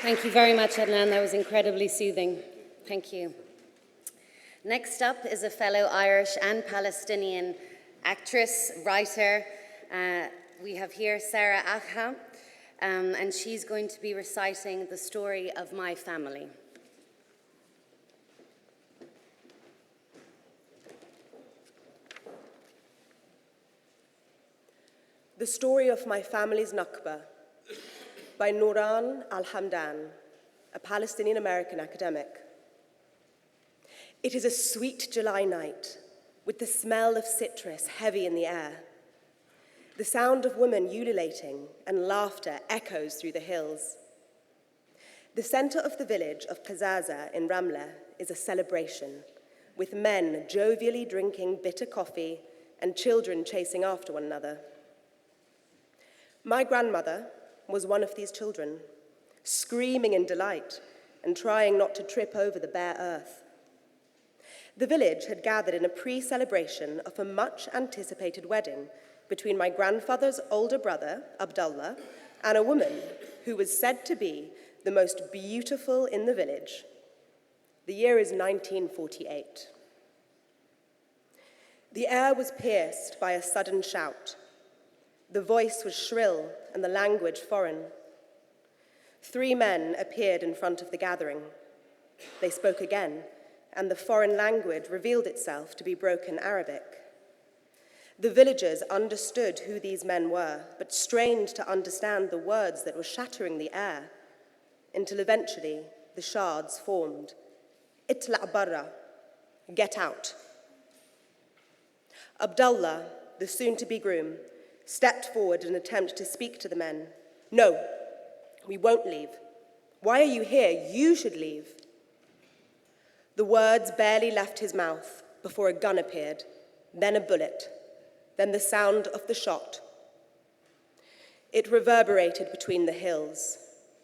Thank you very much, Adnan. That was incredibly soothing. Thank you. Next up is a fellow Irish and Palestinian actress, writer. We have here Sarah Akha, and she's going to be reciting the story of my family. The Story of My Family's Nakba by Nouran Al-Hamdan, a Palestinian-American academic. It is a sweet July night with the smell of citrus heavy in the air. The sound of women ululating and laughter echoes through the hills. The center of the village of Qazaza in Ramla is a celebration, with men jovially drinking bitter coffee and children chasing after one another. My grandmother was one of these children, screaming in delight and trying not to trip over the bare earth. The village had gathered in a pre-celebration of a much-anticipated wedding between my grandfather's older brother, Abdullah, and a woman who was said to be the most beautiful in the village. The year is 1948. The air was pierced by a sudden shout. The voice was shrill and the language foreign. 3 men appeared in front of the gathering. They spoke again, and the foreign language revealed itself to be broken Arabic. The villagers understood who these men were, but strained to understand the words that were shattering the air, until eventually the shards formed. Itla' barra, get out. Abdullah, the soon-to-be groom, stepped forward in an attempt to speak to the men. No, we won't leave. Why are you here? You should leave. The words barely left his mouth before a gun appeared, then a bullet, then the sound of the shot. It reverberated between the hills,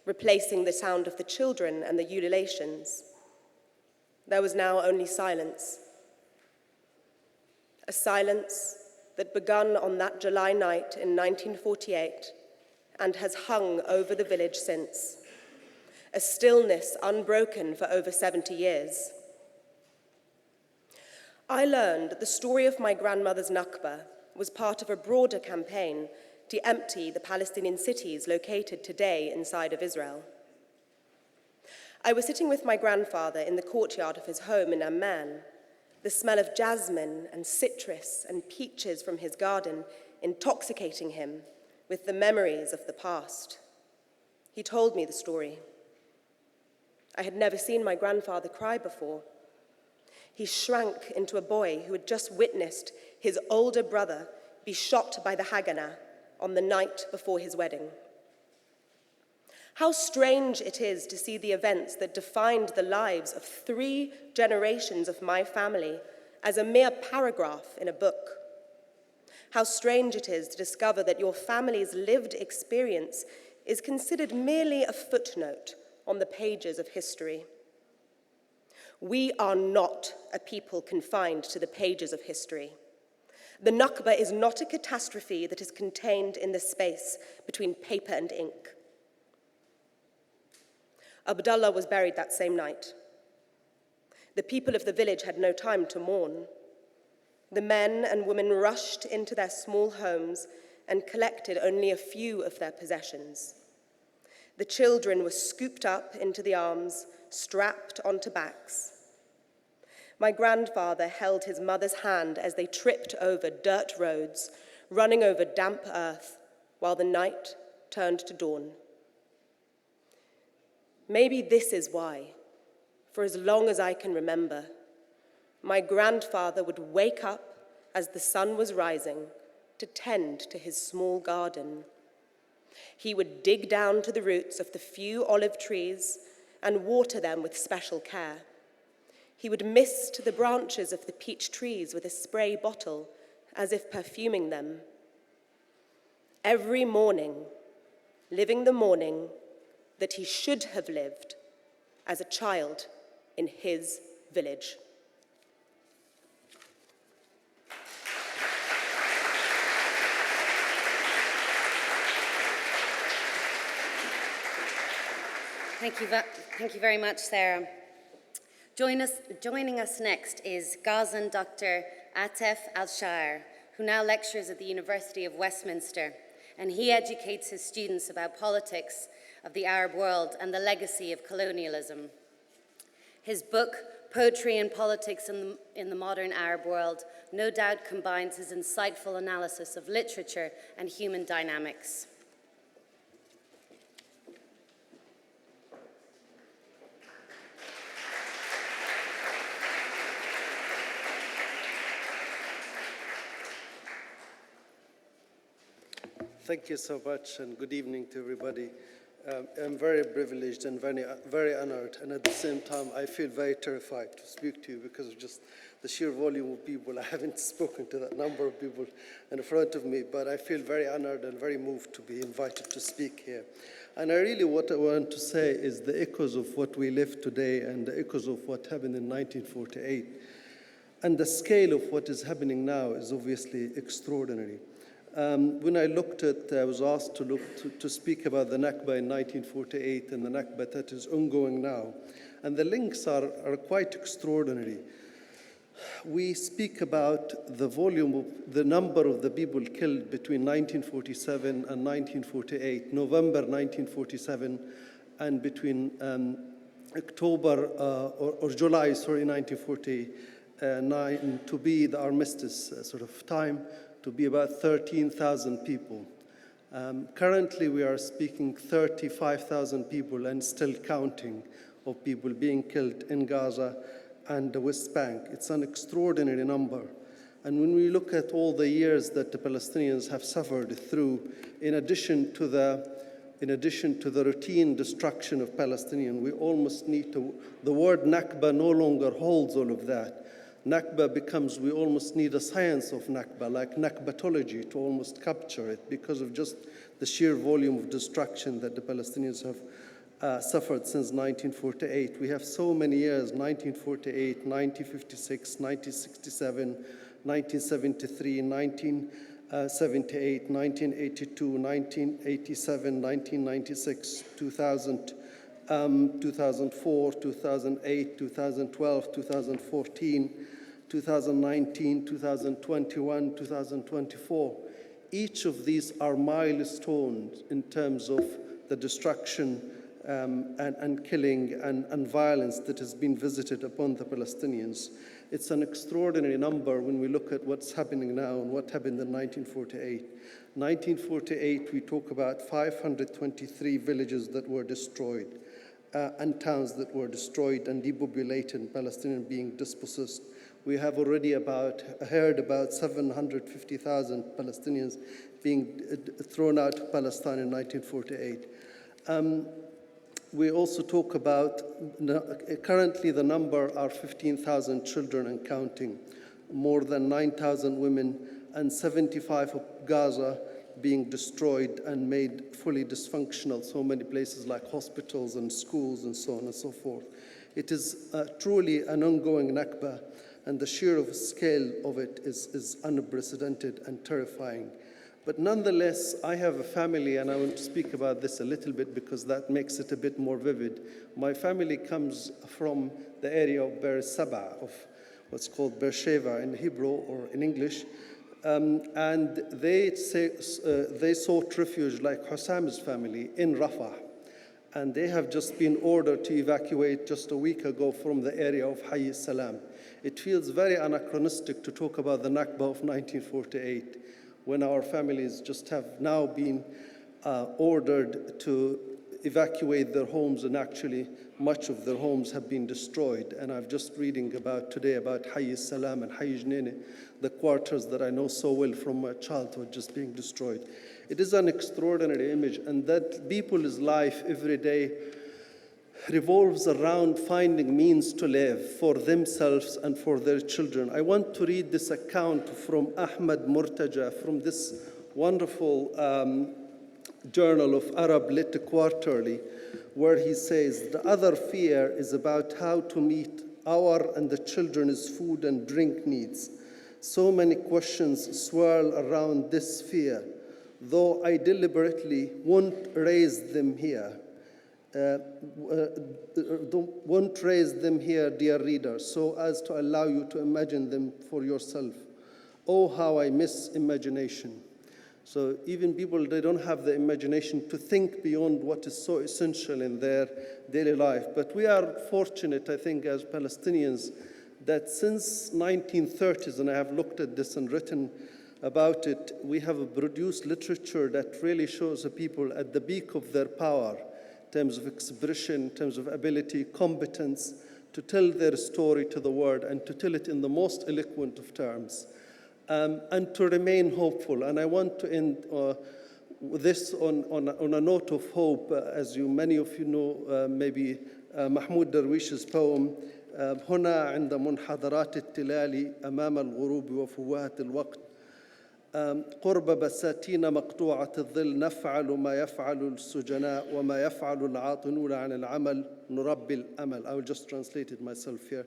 replacing the sound of the children and the ululations. There was now only silence. A silence that begun on that July night in 1948 and has hung over the village since. A stillness unbroken for over 70 years. I learned that the story of my grandmother's Nakba was part of a broader campaign to empty the Palestinian cities located today inside of Israel. I was sitting with my grandfather in the courtyard of his home in Amman, the smell of jasmine and citrus and peaches from his garden intoxicating him with the memories of the past. He told me the story. I had never seen my grandfather cry before. He shrank into a boy who had just witnessed his older brother be shot by the Haganah on the night before his wedding. How strange it is to see the events that defined the lives of 3 generations of my family as a mere paragraph in a book. How strange it is to discover that your family's lived experience is considered merely a footnote on the pages of history. We are not a people confined to the pages of history. The Nakba is not a catastrophe that is contained in the space between paper and ink. Abdullah was buried that same night. The people of the village had no time to mourn. The men and women rushed into their small homes and collected only a few of their possessions. The children were scooped up into the arms, strapped onto backs. My grandfather held his mother's hand as they tripped over dirt roads, running over damp earth, while the night turned to dawn. Maybe this is why, for as long as I can remember, my grandfather would wake up as the sun was rising to tend to his small garden. He would dig down to the roots of the few olive trees and water them with special care. He would mist the branches of the peach trees with a spray bottle, as if perfuming them. Every morning, living the morning that he should have lived as a child in his village. Thank you very much, Sarah. Joining us next is Gazan Dr. Atef Al-Shair, who now lectures at the University of Westminster, and he educates his students about politics of the Arab world and the legacy of colonialism. His book, Poetry and Politics in the Modern Arab World, no doubt combines his insightful analysis of literature and human dynamics. Thank you so much, and good evening to everybody. I'm very privileged and very honored, and at the same time, I feel very terrified to speak to you because of just the sheer volume of people. I haven't spoken to that number of people in front of me, but I feel very honored and very moved to be invited to speak here. And what I want to say is the echoes of what we live today and the echoes of what happened in 1948. And the scale of what is happening now is obviously extraordinary. When I was asked to speak about the Nakba in 1948 and the Nakba that is ongoing now, and the links are quite extraordinary. We speak about the number of the people killed between 1947 and 1948, November 1947, and between October or July, 1949, to be the armistice sort of time, to be about 13,000 people. Currently, we are speaking 35,000 people and still counting of people being killed in Gaza and the West Bank. It's an extraordinary number. And when we look at all the years that the Palestinians have suffered through, in addition to the routine destruction of Palestinians, we almost need to, the word Nakba no longer holds all of that. Nakba becomes, we almost need a science of Nakba, like Nakbatology, to almost capture it because of just the sheer volume of destruction that the Palestinians have suffered since 1948. We have so many years, 1948, 1956, 1967, 1973, 1978, 1982, 1987, 1996, 2000, 2004, 2008, 2012, 2014, 2019, 2021, 2024. Each of these are milestones in terms of the destruction and killing and violence that has been visited upon the Palestinians. It's an extraordinary number when we look at what's happening now and what happened in 1948. 1948, we talk about 523 villages that were destroyed and towns that were destroyed and depopulated, and Palestinians being dispossessed. We have already heard about 750,000 Palestinians being thrown out of Palestine in 1948. We also talk about, currently the number are 15,000 children and counting, more than 9,000 women, and 75 of Gaza being destroyed and made fully dysfunctional, so many places like hospitals and schools and so on and so forth. It is truly an ongoing Nakba, and the sheer scale of it is unprecedented and terrifying. But nonetheless, I have a family, and I want to speak about this a little bit because that makes it a bit more vivid. My family comes from the area of Be'er Saba, of what's called Beersheba in Hebrew or in English, and they sought refuge, like Hussam's family, in Rafah. And they have just been ordered to evacuate just a week ago from the area of Hayy Salam. It feels very anachronistic to talk about the Nakba of 1948, when our families just have now been ordered to evacuate their homes, and actually much of their homes have been destroyed. And I'm just reading today about Hayy Salam and Hayy Jnene, the quarters that I know so well from my childhood, just being destroyed. It is an extraordinary image, and that people's life every day revolves around finding means to live for themselves and for their children. I want to read this account from Ahmed Murtaja, from this wonderful journal of Arab Lit Quarterly, where he says, the other fear is about how to meet our and the children's food and drink needs. So many questions swirl around this fear, though I deliberately won't raise them here. Won't raise them here, dear reader, so as to allow you to imagine them for yourself. Oh, how I miss imagination. So even people, they don't have the imagination to think beyond what is so essential in their daily life. But we are fortunate, I think, as Palestinians, that since 1930s, and I have looked at this and written about it, we have produced literature that really shows the people at the peak of their power, in terms of expression, in terms of ability, competence, to tell their story to the world and to tell it in the most eloquent of terms, and to remain hopeful. And I want to end this on a note of hope. As many of you know, maybe Mahmoud Darwish's poem, هنا عند منحدرات التلال أمام الغروب وفوات الوقت قرب بساتين مقطوعة الظل نفعل ما يفعل السجناء وما يفعل العاطلون عن العمل نربي الأمل. I will just translate it myself here.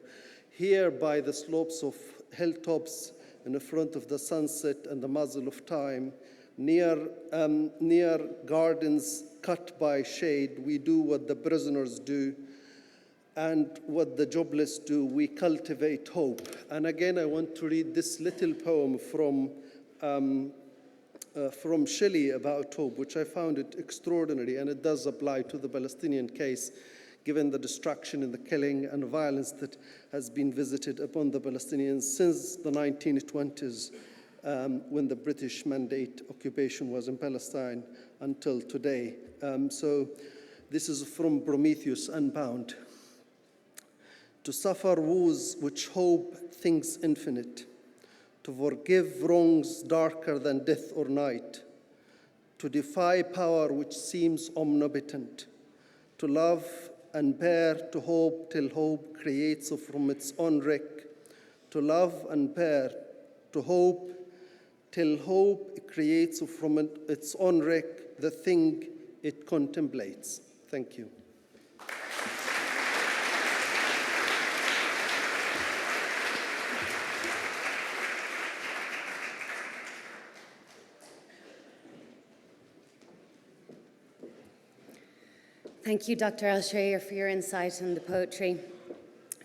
Here by the slopes of hilltops in the front of the sunset and the muzzle of time, near gardens cut by shade, we do what the prisoners do and what the jobless do, we cultivate hope. And again, I want to read this little poem from Shelley about hope, which I found it extraordinary, and it does apply to the Palestinian case, given the destruction and the killing and violence that has been visited upon the Palestinians since the 1920s, when the British mandate occupation was in Palestine, until today. So this is from Prometheus Unbound. To suffer woes which hope thinks infinite, to forgive wrongs darker than death or night, to defy power which seems omnipotent, to love and bear, to hope till hope creates from its own wreck, to love and bear, to hope till hope creates from its own wreck the thing it contemplates. Thank you. Thank you, Dr. Al-Shreyer, for your insight on the poetry.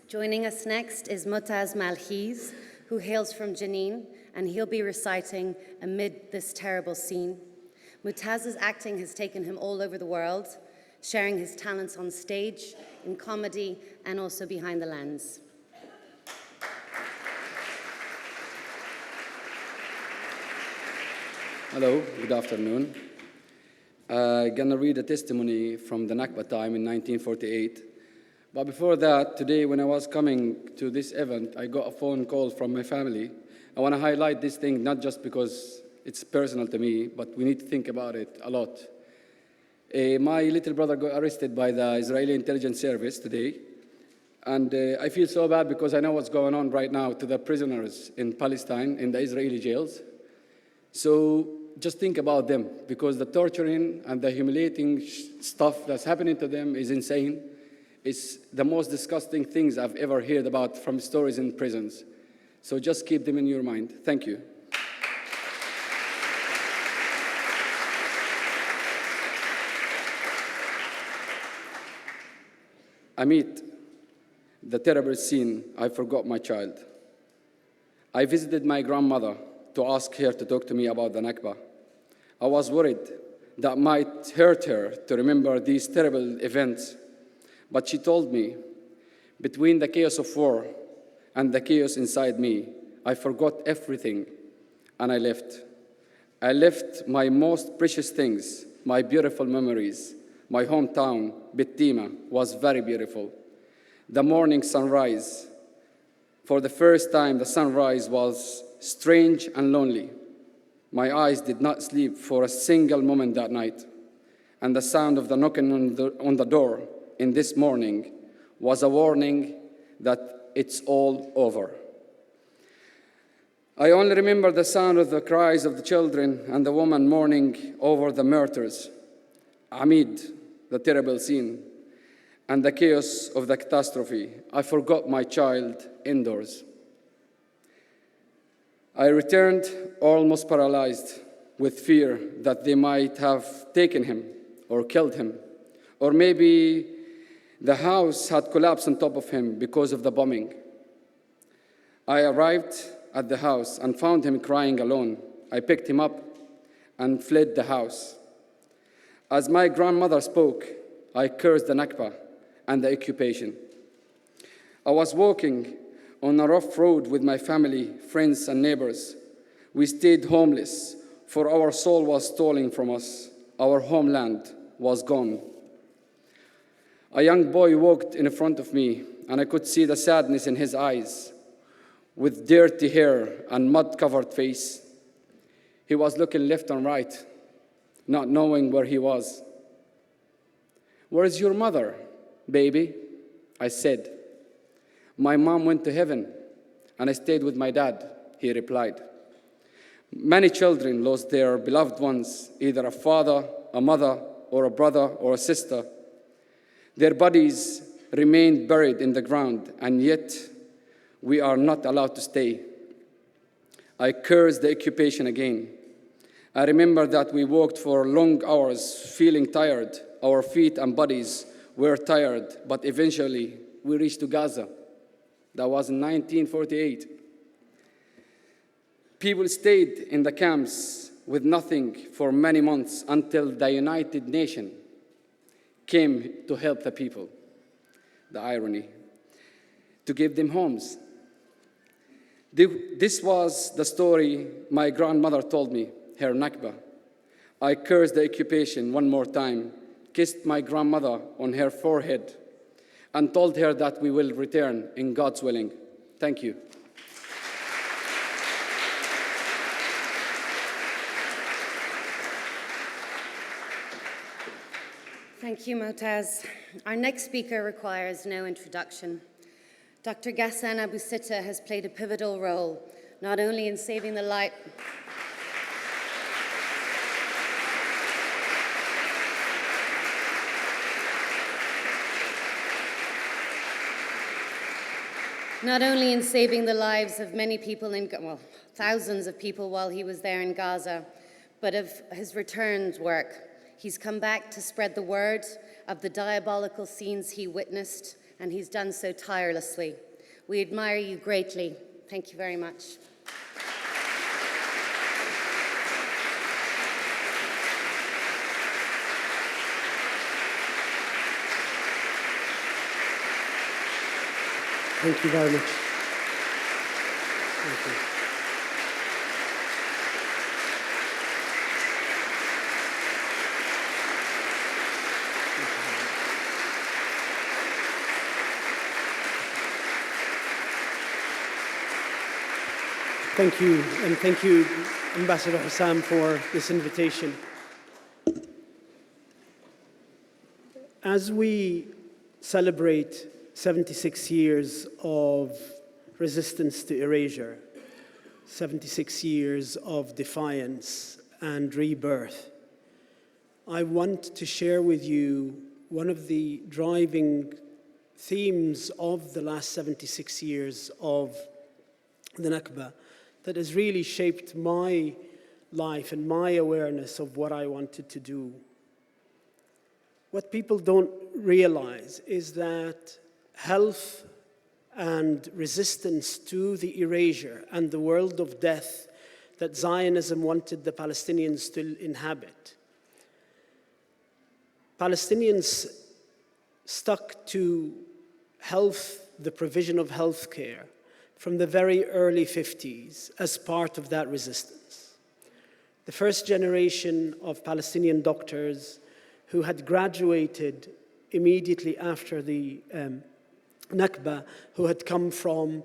Joining us next is Mutaz Malhiz, who hails from Jenin, and he'll be reciting Amid This Terrible Scene. Mutaz's acting has taken him all over the world, sharing his talents on stage, in comedy, and also behind the lens. Hello, good afternoon. I'm gonna read a testimony from the Nakba time in 1948. But before that, today when I was coming to this event, I got a phone call from my family. I wanna highlight this thing not just because it's personal to me, but we need to think about it a lot. My little brother got arrested by the Israeli intelligence service today. And I feel so bad because I know what's going on right now to the prisoners in Palestine, in the Israeli jails. So just think about them, because the torturing and the humiliating stuff that's happening to them is insane. It's the most disgusting things I've ever heard about from stories in prisons. So just keep them in your mind. Thank you. Amid the terrible scene, I forgot my child. I visited my grandmother to ask her to talk to me about the Nakba. I was worried that might hurt her to remember these terrible events, but she told me, between the chaos of war and the chaos inside me, I forgot everything and I left. I left my most precious things, my beautiful memories. My hometown, Bittima, was very beautiful. The morning sunrise, for the first time, the sunrise was strange and lonely. My eyes did not sleep for a single moment that night, and the sound of the knocking on the door in this morning was a warning that it's all over. I only remember the sound of the cries of the children and the woman mourning over the murders. Amid the terrible scene and the chaos of the catastrophe, I forgot my child indoors. I returned almost paralyzed with fear that they might have taken him or killed him, or maybe the house had collapsed on top of him because of the bombing. I arrived at the house and found him crying alone. I picked him up and fled the house. As my grandmother spoke, I cursed the Nakba and the occupation. I was walking on a rough road with my family, friends, and neighbors. We stayed homeless, for our soul was stolen from us. Our homeland was gone. A young boy walked in front of me, and I could see the sadness in his eyes, with dirty hair and mud-covered face. He was looking left and right, not knowing where he was. "Where is your mother, baby?" I said. "My mom went to heaven, and I stayed with my dad," he replied. Many children lost their beloved ones, either a father, a mother, or a brother or a sister. Their bodies remained buried in the ground, and yet we are not allowed to stay. I cursed the occupation again. I remember that we walked for long hours, feeling tired. Our feet and bodies were tired, but eventually we reached to Gaza. That was in 1948. People stayed in the camps with nothing for many months until the United Nations came to help the people. The irony, to give them homes. This was the story my grandmother told me, her Nakba. I cursed the occupation one more time, kissed my grandmother on her forehead, and told her that we will return in God's willing. Thank you. Thank you, Motaz. Our next speaker requires no introduction. Dr. Ghassan Abu Sitta has played a pivotal role, not only in saving the life of many people, thousands of people while he was there in Gaza, but of his returned work. He's come back to spread the word of the diabolical scenes he witnessed, and he's done so tirelessly. We admire you greatly. Thank you very much. Thank you very much. Thank you. Thank you, and thank you, Ambassador Hussam, for this invitation. As we celebrate 76 years of resistance to erasure, 76 years of defiance and rebirth, I want to share with you one of the driving themes of the last 76 years of the Nakba that has really shaped my life and my awareness of what I wanted to do. What people don't realize is that health and resistance to the erasure and the world of death that Zionism wanted the Palestinians to inhabit. Palestinians stuck to health, the provision of health care, from the very early 50s as part of that resistance. The first generation of Palestinian doctors who had graduated immediately after the Nakba, who had come from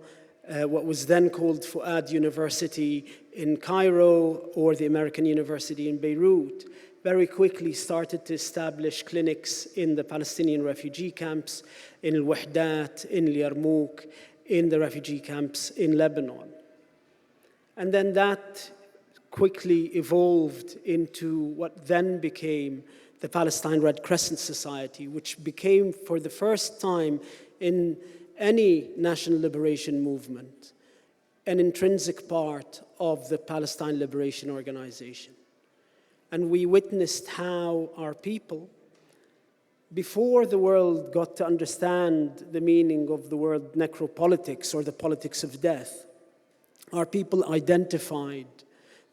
what was then called Fuad University in Cairo or the American University in Beirut, very quickly started to establish clinics in the Palestinian refugee camps, in Al-Wahdat, in Yarmouk, in the refugee camps in Lebanon. And then that quickly evolved into what then became the Palestine Red Crescent Society, which became, for the first time in any national liberation movement, an intrinsic part of the Palestine Liberation Organization. And we witnessed how our people, before the world got to understand the meaning of the word necropolitics or the politics of death, our people identified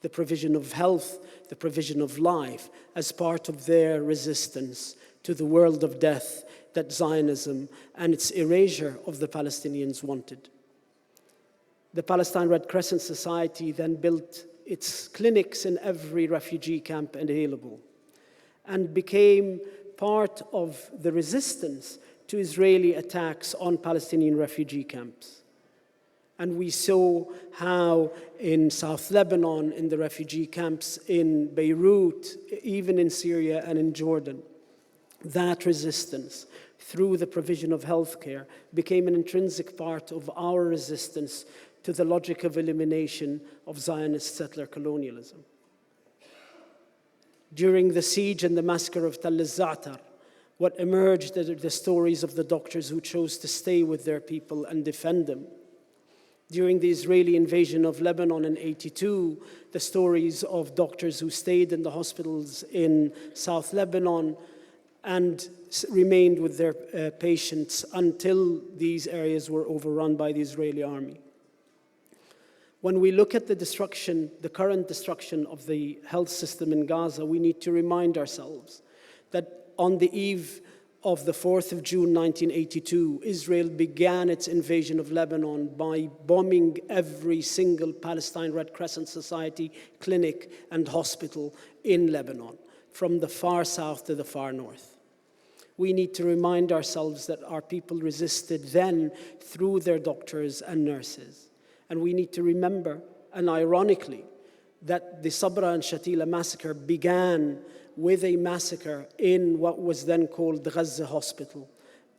the provision of health, the provision of life, as part of their resistance to the world of death that Zionism and its erasure of the Palestinians wanted. The Palestine Red Crescent Society then built its clinics in every refugee camp available and became part of the resistance to Israeli attacks on Palestinian refugee camps. And we saw how in South Lebanon, in the refugee camps in Beirut, even in Syria and in Jordan, that resistance through the provision of healthcare became an intrinsic part of our resistance to the logic of elimination of Zionist settler colonialism. During the siege and the massacre of Tal al-Za'atar, what emerged are the stories of the doctors who chose to stay with their people and defend them. During the Israeli invasion of Lebanon in '82, the stories of doctors who stayed in the hospitals in South Lebanon and remained with their patients until these areas were overrun by the Israeli army. When we look at the destruction, the current destruction of the health system in Gaza, we need to remind ourselves that on the eve of the 4th of June 1982, Israel began its invasion of Lebanon by bombing every single Palestine Red Crescent Society clinic and hospital in Lebanon, from the far south to the far north. We need to remind ourselves that our people resisted then through their doctors and nurses. And we need to remember, and ironically, that the Sabra and Shatila massacre began with a massacre in what was then called the Gaza Hospital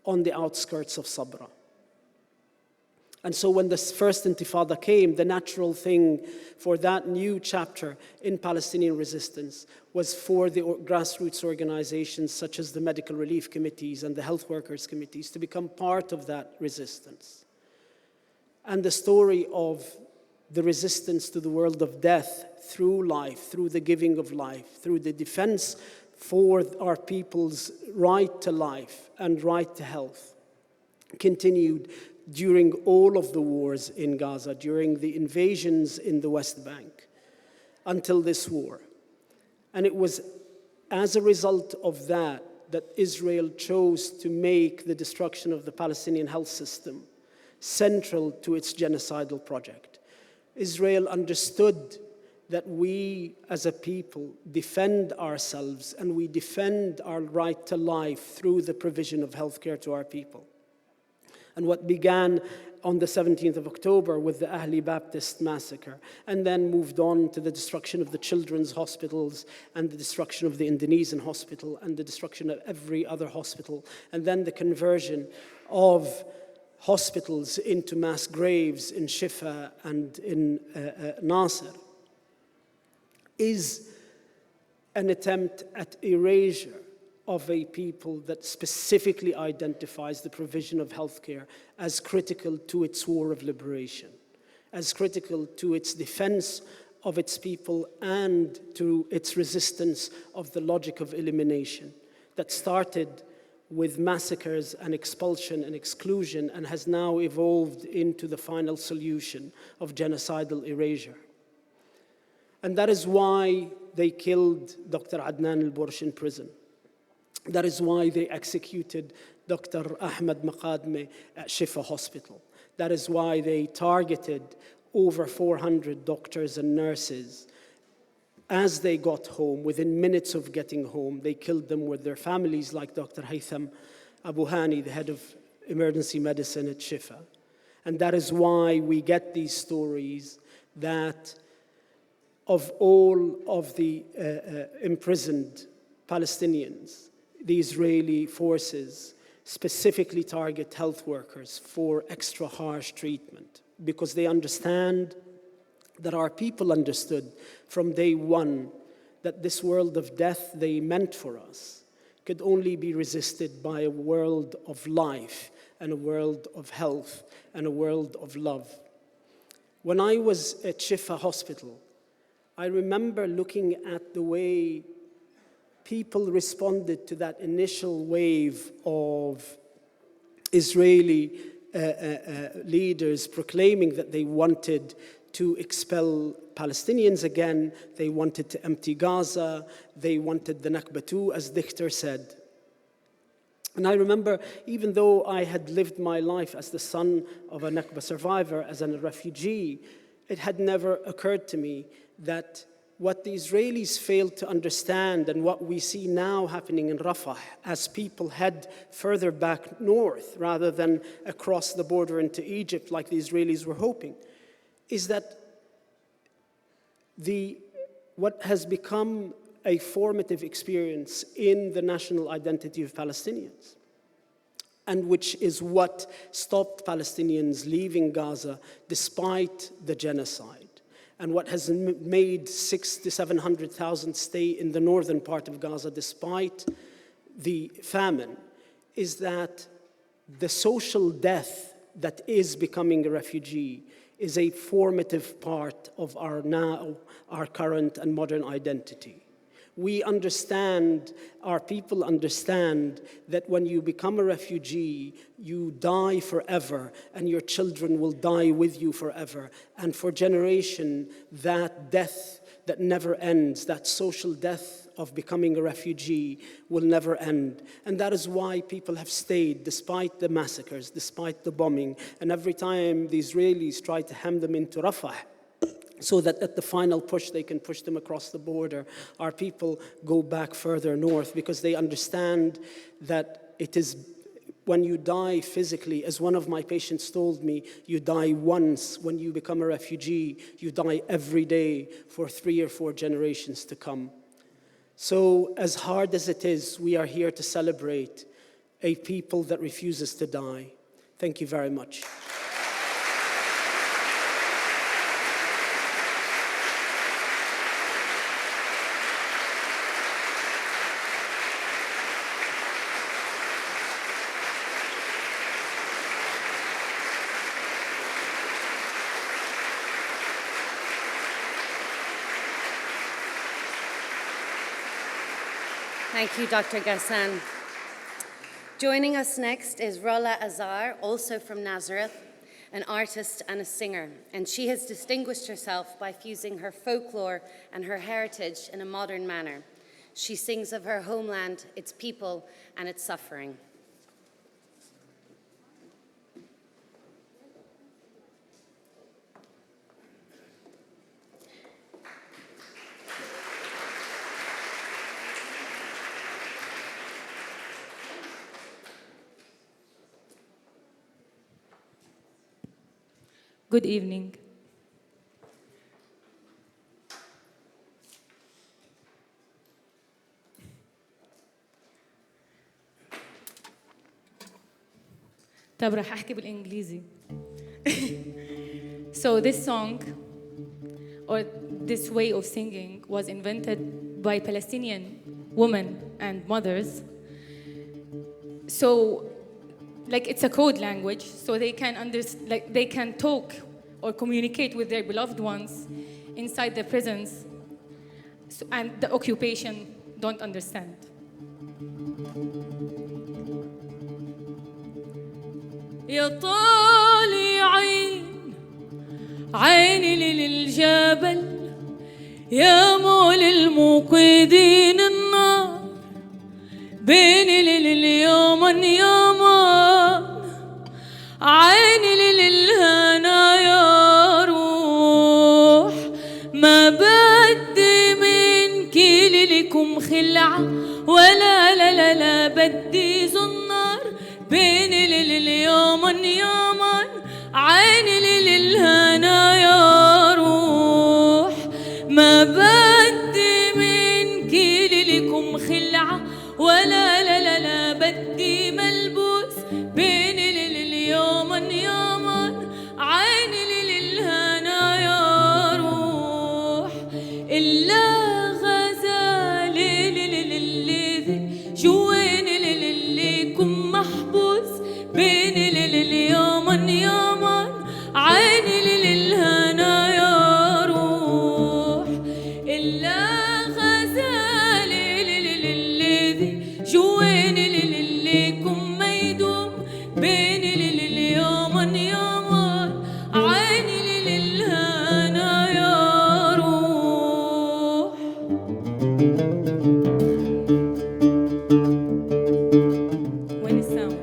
on the outskirts of Sabra. And so when the first Intifada came, the natural thing for that new chapter in Palestinian resistance was for the grassroots organizations such as the medical relief committees and the health workers committees to become part of that resistance. And the story of the resistance to the world of death through life, through the giving of life, through the defense for our people's right to life and right to health, continued during all of the wars in Gaza, during the invasions in the West Bank, until this war. And it was as a result of that that Israel chose to make the destruction of the Palestinian health system central to its genocidal project. Israel understood that we as a people defend ourselves and we defend our right to life through the provision of healthcare to our people. And what began on the 17th of October with the Ahli Baptist massacre, and then moved on to the destruction of the children's hospitals and the destruction of the Indonesian hospital and the destruction of every other hospital, and then the conversion of hospitals into mass graves in Shifa and in Nasser, is an attempt at erasure of a people that specifically identifies the provision of healthcare as critical to its war of liberation, as critical to its defense of its people and to its resistance of the logic of elimination that started with massacres and expulsion and exclusion and has now evolved into the final solution of genocidal erasure. And that is why they killed Dr. Adnan al-Bursh in prison. That is why they executed Dr. Ahmed Maqadme at Shifa Hospital. That is why they targeted over 400 doctors and nurses. As they got home, within minutes of getting home, they killed them with their families, like Dr. Haytham Abu Hani, the head of emergency medicine at Shifa. And that is why we get these stories that of all of the imprisoned Palestinians, the Israeli forces specifically target health workers for extra harsh treatment because they understand that our people understood from day one that this world of death they meant for us could only be resisted by a world of life and a world of health and a world of love. When I was at Shifa Hospital, I remember looking at the way people responded to that initial wave of Israeli leaders proclaiming that they wanted to expel Palestinians again, they wanted to empty Gaza, they wanted the Nakba too, as Dichter said. And I remember, even though I had lived my life as the son of a Nakba survivor, as a refugee, it had never occurred to me that what the Israelis failed to understand and what we see now happening in Rafah as people head further back north rather than across the border into Egypt like the Israelis were hoping, is that what has become a formative experience in the national identity of Palestinians, and which is what stopped Palestinians leaving Gaza despite the genocide, and what has made 600,000 to 700,000 stay in the northern part of Gaza despite the famine, is that the social death that is becoming a refugee is a formative part of our current and modern identity. We understand, our people understand, that when you become a refugee, you die forever, and your children will die with you forever. And for generation, that death that never ends, that social death of becoming a refugee will never end. And that is why people have stayed, despite the massacres, despite the bombing. And every time the Israelis try to hem them into Rafah, so that at the final push they can push them across the border, our people go back further north because they understand that it is when you die physically, as one of my patients told me, you die once. When you become a refugee, you die every day for 3 or 4 generations to come. So as hard as it is, we are here to celebrate a people that refuses to die. Thank you very much. Thank you, Dr. Ghassan. Joining us next is Rola Azar, also from Nazareth, an artist and a singer. And she has distinguished herself by fusing her folklore and her heritage in a modern manner. She sings of her homeland, its people, and its suffering. Good evening. طب راح أحكي بالإنجليزي. So this song, or this way of singing, was invented by Palestinian women and mothers. So, like, it's a code language, so they can talk or communicate with their beloved ones inside the prisons, and the occupation don't understand. يا طالعين عيني للجبل يا مول الموقدين النار بيني لليومن يومان عيني للهنا يا روح ما بدي منك لكم خلعة ولا لا لا لا بدي زنار بيني لليومن يومان عيني للهنا يا روح ما بدي منك لكم خلعة ولا لا لا لا بدي ملبوس بيني لليومن يومان عيني للهنا يا روح إلا غزالي للذي جويني لليكم محبوس بيني لليومن يومان عيني للهنا يا روح إلا غزالي للذي جويني لليكم ميدوم بيني لليومن يومان عيني للهنا يا روح. وين الساوند؟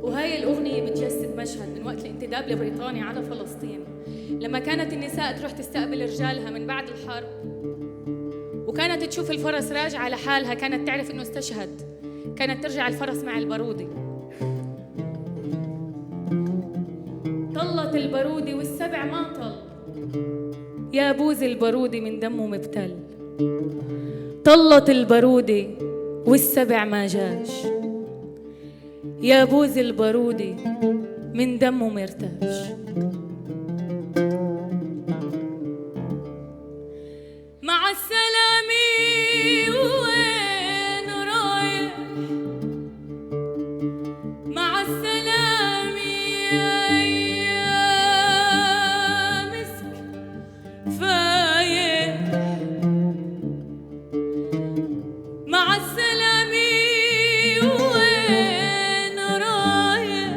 وهاي الأغنية بتجسد مشهد من وقت الانتداب لبريطانيا على فلسطين لما كانت النساء تروح تستقبل رجالها من بعد الحرب وكانت تشوف الفرس راجعة لحالها كانت تعرف إنه استشهد كانت ترجع الفرس مع البارودي طلت البارودي والسبع ما طل يا بوز البارودي من دمه مبتل طلت البارودي والسبع ما جاش يا بوز البارودي من دمه مرتاش مع السلامة وين رايح مع السلامة يا مسك فايح مع السلامة وين رايح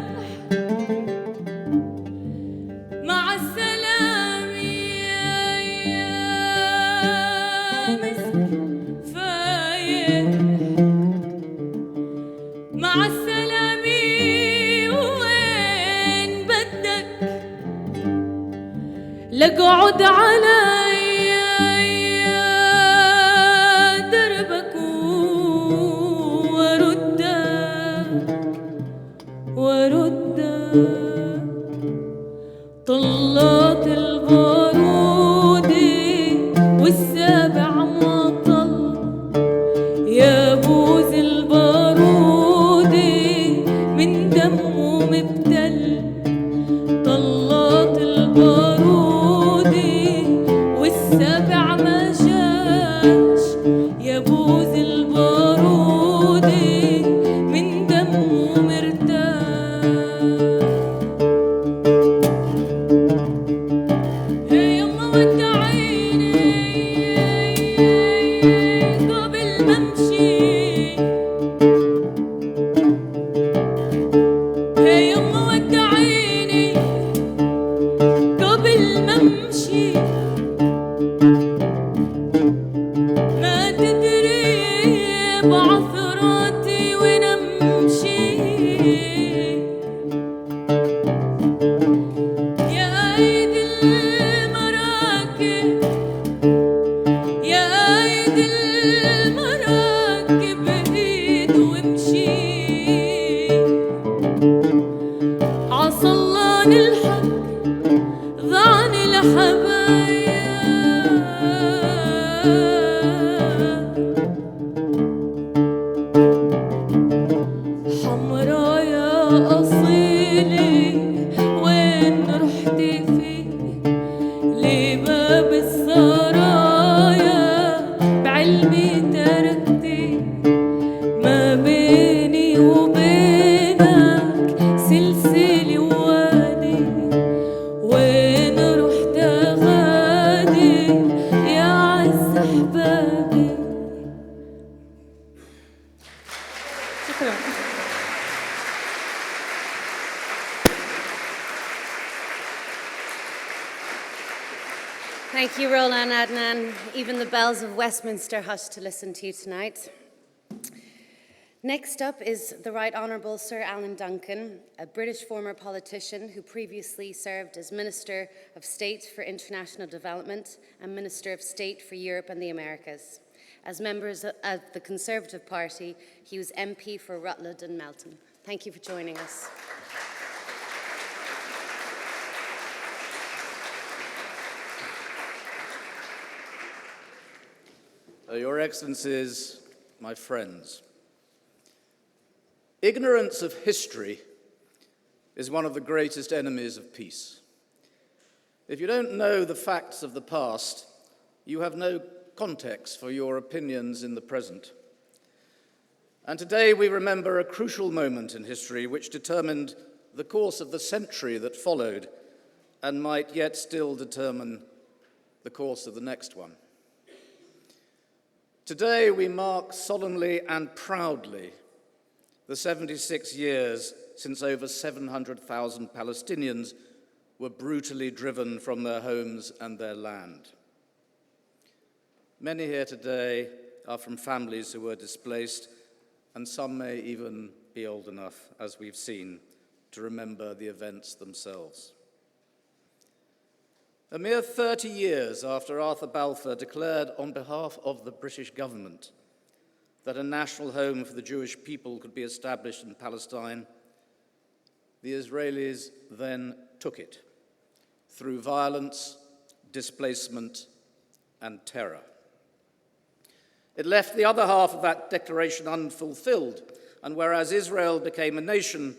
مع السلامة يا مسك فايح مع السلامة وين بدك لقعد علي دربك وردك طلات البارودي والسابع ما طل يا بوز البارودي من دمه مبتل طلات البارودي والسابع ما جاش يا بوز البارودي من دمه مرتاح يما ودعيني قبل ما امشي يما ودعيني قبل ما امشي ما تدري بعثراتي وين امشي يا ايدي المراكب يا ايدي ضاعني الحق ضاعني الحبايب حمرا يا أصيلي وين رحتي فيه لباب السرايا بعلمي تركتي ما بيني وبينك سلسلة ووادي وين رحت غادي يا عز أحبابي شكرا. Thank you, Roland Adnan. Even the bells of Westminster hushed to listen to you tonight. Next up is the Right Honourable Sir Alan Duncan, a British former politician who previously served as Minister of State for International Development and Minister of State for Europe and the Americas. As members of the Conservative Party, he was MP for Rutland and Melton. Thank you for joining us. Your Excellencies, my friends, ignorance of history is one of the greatest enemies of peace. If you don't know the facts of the past, you have no context for your opinions in the present. And today we remember a crucial moment in history which determined the course of the century that followed and might yet still determine the course of the next one. Today we mark solemnly and proudly the 76 years since over 700,000 Palestinians were brutally driven from their homes and their land. Many here today are from families who were displaced, and some may even be old enough, as we've seen, to remember the events themselves. A mere 30 years after Arthur Balfour declared on behalf of the British government that a national home for the Jewish people could be established in Palestine, the Israelis then took it through violence, displacement, and terror. It left the other half of that declaration unfulfilled, and whereas Israel became a nation,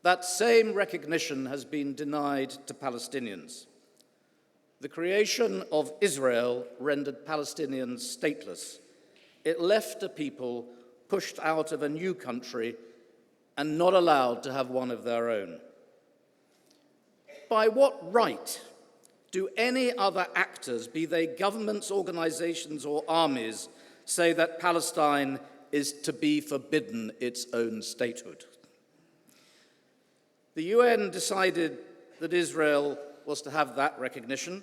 that same recognition has been denied to Palestinians. The creation of Israel rendered Palestinians stateless. It left a people pushed out of a new country and not allowed to have one of their own. By what right do any other actors, be they governments, organizations, or armies, say that Palestine is to be forbidden its own statehood? The UN decided that Israel was to have that recognition,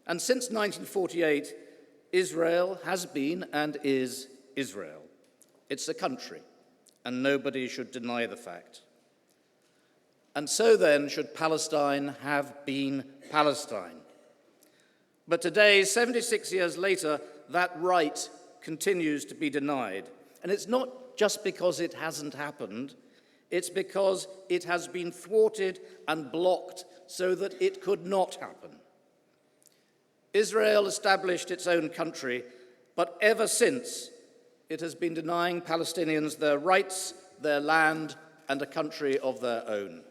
and since 1948, Israel has been and is Israel. It's a country, and nobody should deny the fact. And so then should Palestine have been Palestine. But today, 76 years later, that right continues to be denied. And it's not just because it hasn't happened, it's because it has been thwarted and blocked so that it could not happen. Israel established its own country, but ever since, it has been denying Palestinians their rights, their land, and a country of their own.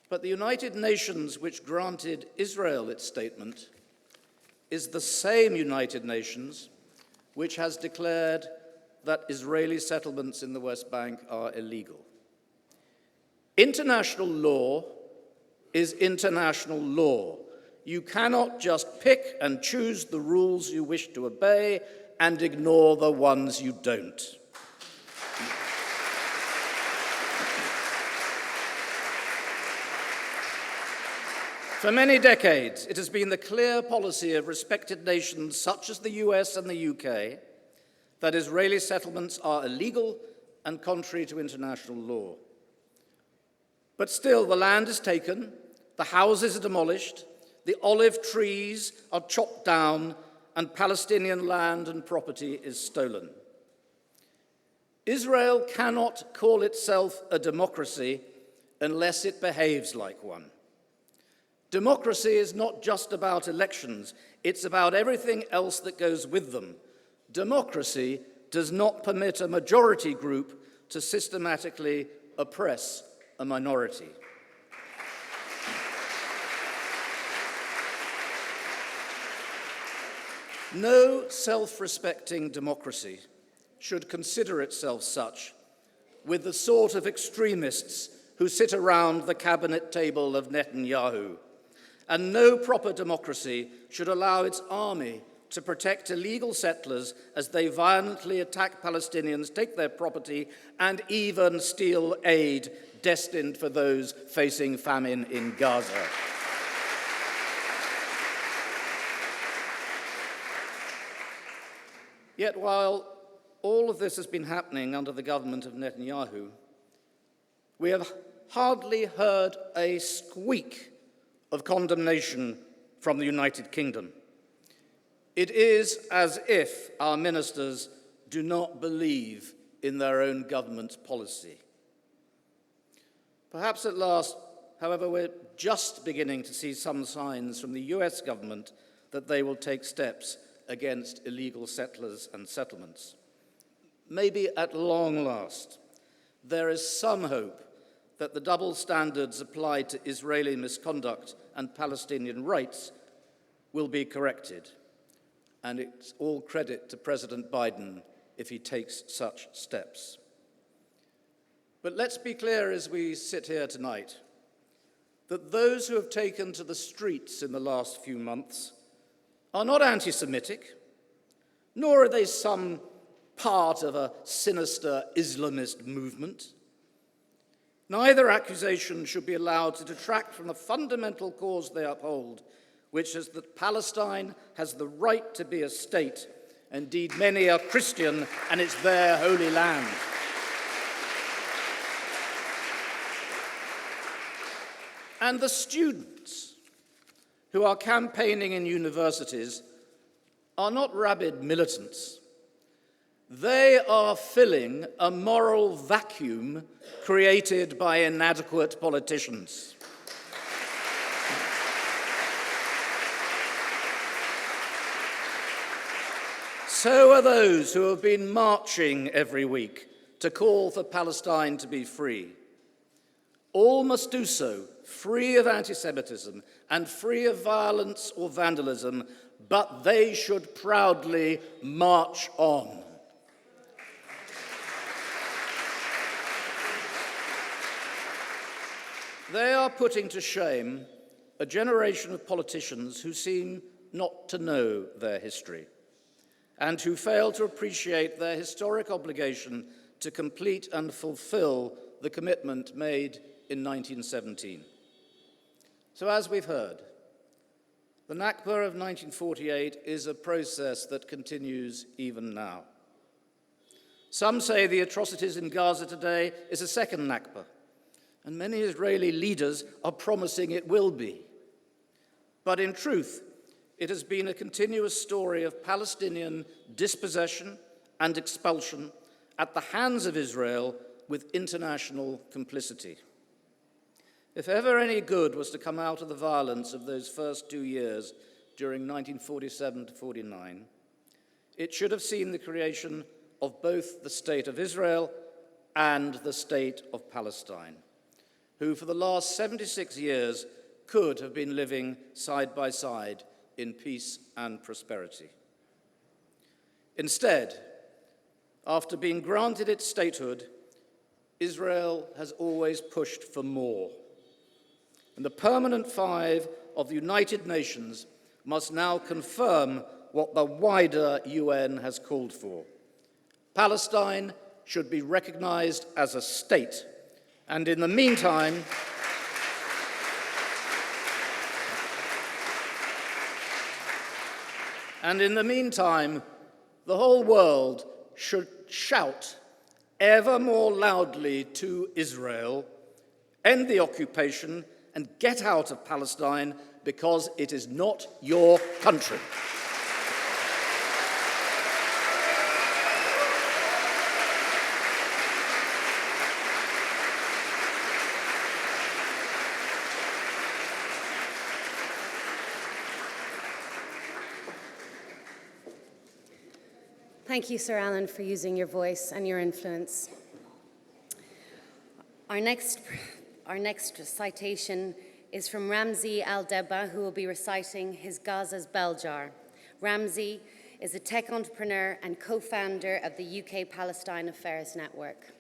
But the United Nations, which granted Israel its statement, is the same United Nations which has declared that Israeli settlements in the West Bank are illegal. International law is international law. You cannot just pick and choose the rules you wish to obey and ignore the ones you don't. For many decades, it has been the clear policy of respected nations such as the US and the UK that Israeli settlements are illegal and contrary to international law. But still, the land is taken, the houses are demolished, the olive trees are chopped down, and Palestinian land and property is stolen. Israel cannot call itself a democracy unless it behaves like one. Democracy is not just about elections, it's about everything else that goes with them. Democracy does not permit a majority group to systematically oppress a minority. No self-respecting democracy should consider itself such with the sort of extremists who sit around the cabinet table of Netanyahu. And no proper democracy should allow its army to protect illegal settlers as they violently attack Palestinians, take their property, and even steal aid destined for those facing famine in Gaza. Yet while all of this has been happening under the government of Netanyahu, we have hardly heard a squeak of condemnation from the United Kingdom. It is as if our ministers do not believe in their own government's policy. Perhaps at last, however, we're just beginning to see some signs from the US government that they will take steps against illegal settlers and settlements. Maybe at long last, there is some hope that the double standards applied to Israeli misconduct and Palestinian rights will be corrected. And it's all credit to President Biden if he takes such steps. But let's be clear as we sit here tonight that those who have taken to the streets in the last few months are not anti-Semitic, nor are they some part of a sinister Islamist movement. Neither accusation should be allowed to detract from the fundamental cause they uphold, which is that Palestine has the right to be a state. Indeed, many are Christian, and it's their holy land. And the students who are campaigning in universities are not rabid militants. They are filling a moral vacuum created by inadequate politicians. So are those who have been marching every week to call for Palestine to be free. All must do so free of anti-Semitism and free of violence or vandalism, but they should proudly march on. They are putting to shame a generation of politicians who seem not to know their history and who fail to appreciate their historic obligation to complete and fulfill the commitment made in 1917. So as we've heard, the Nakba of 1948 is a process that continues even now. Some say the atrocities in Gaza today is a second Nakba, and many Israeli leaders are promising it will be. But in truth, it has been a continuous story of Palestinian dispossession and expulsion at the hands of Israel with international complicity. If ever any good was to come out of the violence of those first 2 years during 1947 to 49, it should have seen the creation of both the State of Israel and the State of Palestine, who for the last 76 years could have been living side by side in peace and prosperity. Instead, after being granted its statehood, Israel has always pushed for more. And the Permanent Five of the United Nations must now confirm what the wider UN has called for. Palestine should be recognized as a state, and in the meantime, the whole world should shout ever more loudly to Israel, end the occupation and get out of Palestine because it is not your country. Thank you, Sir Alan, for using your voice and your influence. Our next citation is from Ramzi Al-Deba, who will be reciting his Gaza's Bell Jar. Ramzi is a tech entrepreneur and co-founder of the UK Palestine Affairs Network.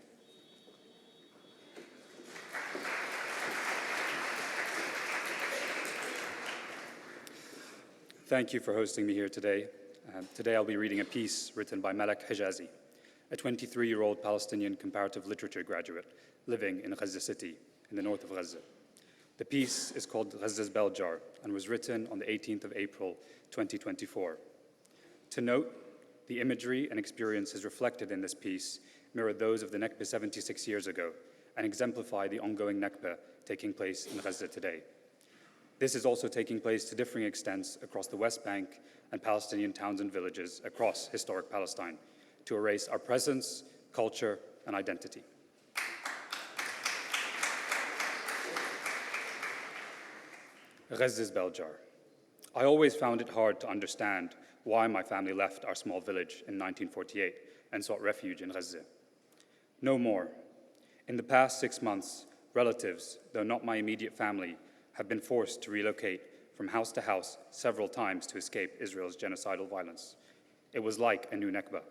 Thank you for hosting me here today. Today I'll be reading a piece written by Malak Hijazi, a 23-year-old Palestinian comparative literature graduate living in Gaza City in the north of Gaza. The piece is called Gaza's Bell Jar and was written on the 18th of April, 2024. To note, the imagery and experiences reflected in this piece mirror those of the Nakba 76 years ago and exemplify the ongoing Nakba taking place in Gaza today. This is also taking place to differing extents across the West Bank and Palestinian towns and villages across historic Palestine to erase our presence, culture, and identity. Gaza's Bell Jar. I always found it hard to understand why my family left our small village in 1948 and sought refuge in Gaza. No more. In the past 6 months, relatives, though not my immediate family, have been forced to relocate from house to house several times to escape Israel's genocidal violence. It was like a new Nakba.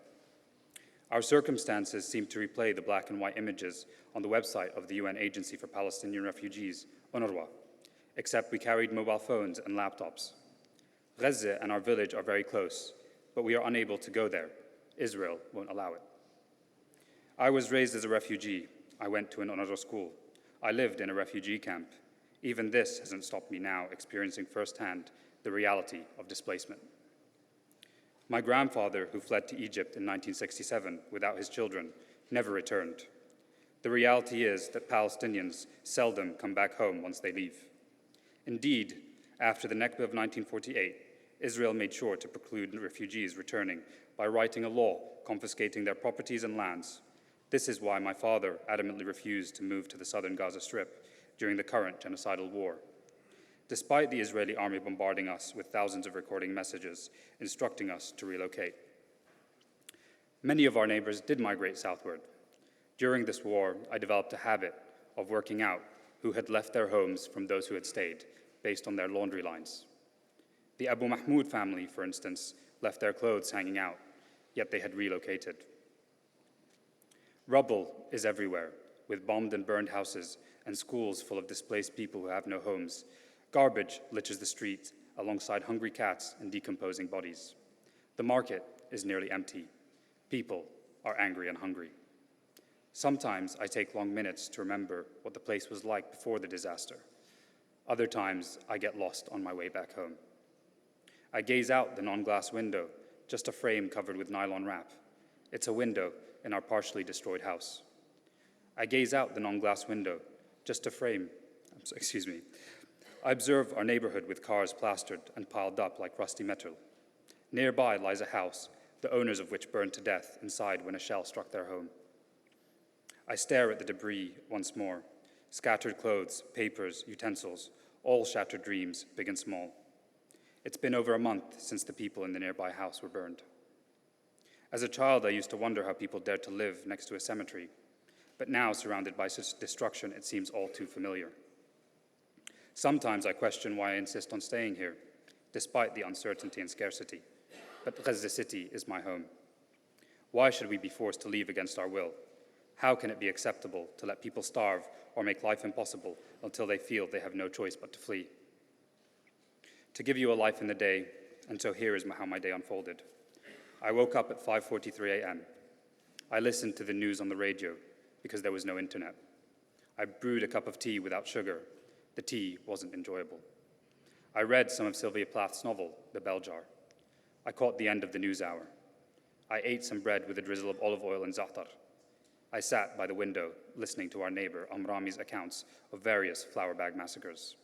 Our circumstances seem to replay the black and white images on the website of the UN Agency for Palestinian Refugees, UNRWA, except we carried mobile phones and laptops. Gaza and our village are very close, but we are unable to go there. Israel won't allow it. I was raised as a refugee. I went to an UNRWA school. I lived in a refugee camp. Even this hasn't stopped me now experiencing firsthand the reality of displacement. My grandfather, who fled to Egypt in 1967 without his children, never returned. The reality is that Palestinians seldom come back home once they leave. Indeed, after the Nakba of 1948, Israel made sure to preclude refugees returning by writing a law confiscating their properties and lands. This is why my father adamantly refused to move to the southern Gaza Strip during the current genocidal war. Despite the Israeli army bombarding us with thousands of recording messages instructing us to relocate. Many of our neighbors did migrate southward. During this war, I developed a habit of working out who had left their homes from those who had stayed, based on their laundry lines. The Abu Mahmoud family, for instance, left their clothes hanging out, yet they had relocated. Rubble is everywhere, with bombed and burned houses and schools full of displaced people who have no homes. Garbage litters the streets alongside hungry cats and decomposing bodies. The market is nearly empty. People are angry and hungry. Sometimes I take long minutes to remember what the place was like before the disaster. Other times I get lost on my way back home. I gaze out the non-glass window, just a frame covered with nylon wrap. It's a window in our partially destroyed house. I gaze out the non-glass window, just a frame, I observe our neighborhood with cars plastered and piled up like rusty metal. Nearby lies a house, the owners of which burned to death inside when a shell struck their home. I stare at the debris once more, scattered clothes, papers, utensils, all shattered dreams, big and small. It's been over a month since the people in the nearby house were burned. As a child, I used to wonder how people dared to live next to a cemetery. But now, surrounded by such destruction, it seems all too familiar. Sometimes I question why I insist on staying here, despite the uncertainty and scarcity. But Gaza City is my home. Why should we be forced to leave against our will? How can it be acceptable to let people starve or make life impossible until they feel they have no choice but to flee? To give you a life in the day, and so here is how my day unfolded. I woke up at 5:43 a.m. I listened to the news on the radio, because there was no internet. I brewed a cup of tea without sugar. The tea wasn't enjoyable. I read some of Sylvia Plath's novel, The Bell Jar. I caught the end of the news hour. I ate some bread with a drizzle of olive oil and za'atar. I sat by the window, listening to our neighbor Amrami's accounts of various flour bag massacres.